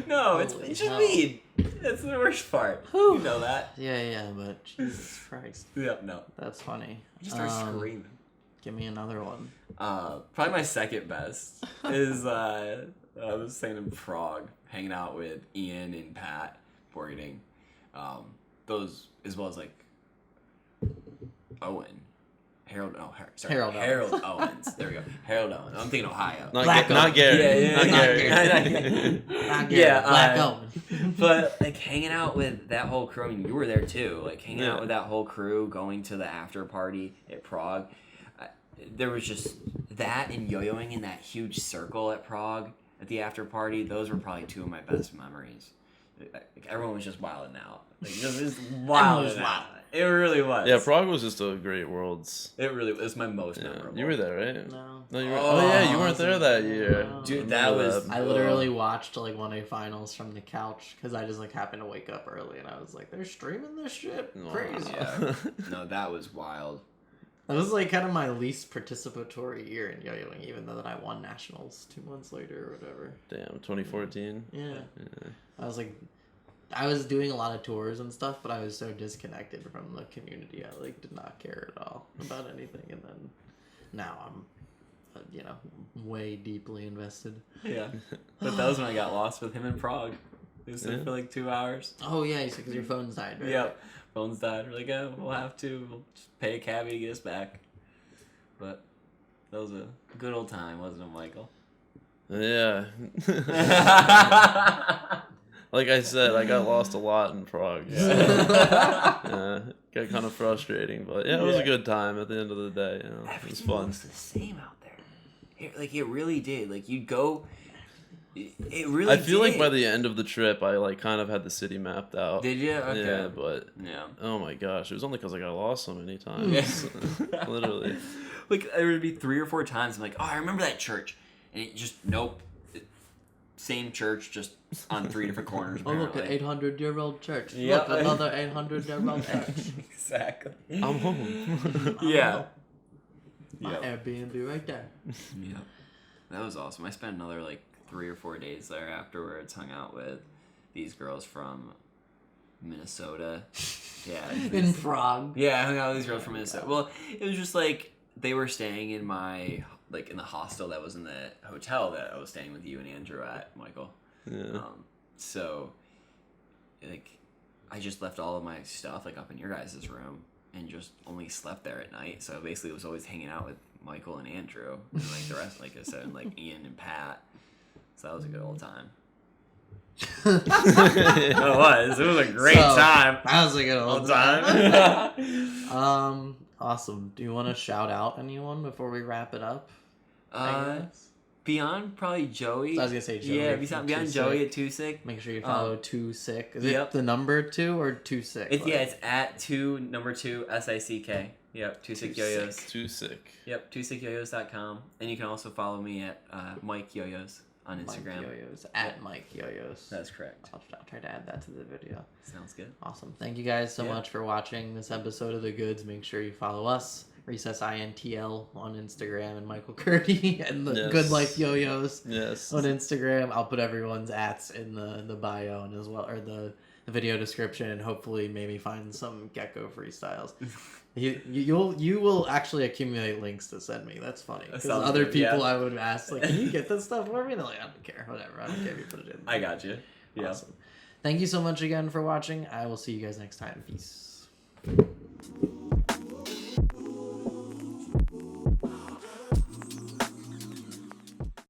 Speaker 2: No, it's just weed. That's the worst part. Whew. You know that.
Speaker 1: Yeah, but Jesus Christ.
Speaker 2: Yeah, no.
Speaker 1: That's funny.
Speaker 2: I just started screaming.
Speaker 1: Give me another one.
Speaker 2: Probably my second best is I was staying in Prague, hanging out with Ian and Pat, board eating. Those, as well as like Owen. Harold Owens. There we go. Harold Owens. I'm thinking Ohio.
Speaker 3: Not Gary.
Speaker 2: Not
Speaker 1: Gary. Black Owen.
Speaker 2: But like hanging out with that whole crew. I mean, you were there too. Like hanging out with that whole crew, going to the after party at Prague. There was just that and yo-yoing in that huge circle at Prague at the after party. Those were probably two of my best memories. Like, everyone was just wilding out. Like just wilding out. It really was.
Speaker 3: Yeah, Prague was just a great Worlds.
Speaker 2: It really was my most memorable.
Speaker 3: You were there, right?
Speaker 1: No,
Speaker 3: you were. Oh yeah, you weren't there that year.
Speaker 1: No.
Speaker 2: Dude, that was.
Speaker 1: I literally watched like 1A finals from the couch because I just like happened to wake up early and I was like, they're streaming this shit. Crazy.
Speaker 2: Yeah. No, that was wild.
Speaker 1: That was like kind of my least participatory year in yo-yoing, even though that I won nationals 2 months later or whatever.
Speaker 3: Damn, 2014.
Speaker 1: Yeah. I was like, I was doing a lot of tours and stuff, but I was so disconnected from the community. I like did not care at all about anything, and then now I'm, way deeply invested.
Speaker 2: Yeah, but that was when I got lost with him in Prague. It was there for like 2 hours.
Speaker 1: Oh yeah, you said because your phone's died, right?
Speaker 2: Yep, phone's died. We're like, oh, we'll have to. We'll just pay a cabbie to get us back. But that was a good old time, wasn't it, Michael?
Speaker 3: Yeah. Like I said, I got lost a lot in Prague. So, yeah, got kind of frustrating, but yeah, it was a good time at the end of the day. You know, it was fun.
Speaker 2: Looks the same out there. It really did. Like you'd go. It really.
Speaker 3: I feel
Speaker 2: did.
Speaker 3: like by the end of the trip, I like kind of had the city mapped out.
Speaker 2: Did you? Okay.
Speaker 3: Yeah, but oh my gosh, it was only because I got lost so many times. Literally.
Speaker 2: Like there would be 3 or 4 times. I'm like, oh, I remember that church, and it just nope. Same church, just on 3 different corners.
Speaker 1: Oh, look, an 800-year-old church.
Speaker 2: Yeah.
Speaker 1: Look, another 800-year-old church.
Speaker 2: Exactly.
Speaker 3: I'm home.
Speaker 2: Yeah.
Speaker 1: My Airbnb right there.
Speaker 2: Yeah. That was awesome. I spent another like 3 or 4 days there afterwards. Hung out with these girls from Minnesota. Yeah.
Speaker 1: In Prague.
Speaker 2: Yeah, I hung out with these girls from Minnesota. Well, it was just like they were staying in my in the hostel that was in the hotel that I was staying with you and Andrew at, Michael.
Speaker 3: Yeah.
Speaker 2: So, like, I just left all of my stuff, like, up in your guys' room and just only slept there at night. So, basically, was always hanging out with Michael and Andrew and, like, the rest, like I said, and, like, Ian and Pat. So, that was a good old time. It was a great time.
Speaker 1: That was a good old time. Awesome. Do you want to shout out anyone before we wrap it up?
Speaker 2: Beyond probably Joey.
Speaker 1: So I was gonna say Joey.
Speaker 2: Yeah, beyond Joey at Too Sick.
Speaker 1: Make sure you follow Too Sick. Is
Speaker 2: Yep.
Speaker 1: it the number 2 or Too Sick?
Speaker 2: It's at 2 SICK. Yep, Too Sick Yo-Yos.
Speaker 3: Too sick.
Speaker 2: Yep, twosickyoyos.com. And you can also follow me at Mike Yo-Yos on Instagram.
Speaker 1: Mike Yo-Yos, at Mike Yo-Yos.
Speaker 2: That's correct.
Speaker 1: I'll try to add that to the video.
Speaker 2: Sounds good.
Speaker 1: Awesome. Thank you guys so much for watching this episode of The Goods. Make sure you follow us, Recess INTL on Instagram, and Michael Curdy and the Good Life Yo-Yos on Instagram. I'll put everyone's @s in the bio and as well, or the video description, and hopefully maybe find some Gecko freestyles. You will actually accumulate links to send me. That's funny. Because other people I would ask, like, can you get this stuff for me? They're like, I don't care. Whatever. I don't care if you put it in.
Speaker 2: I got you. Yeah.
Speaker 1: Awesome. Thank you so much again for watching. I will see you guys next time. Peace.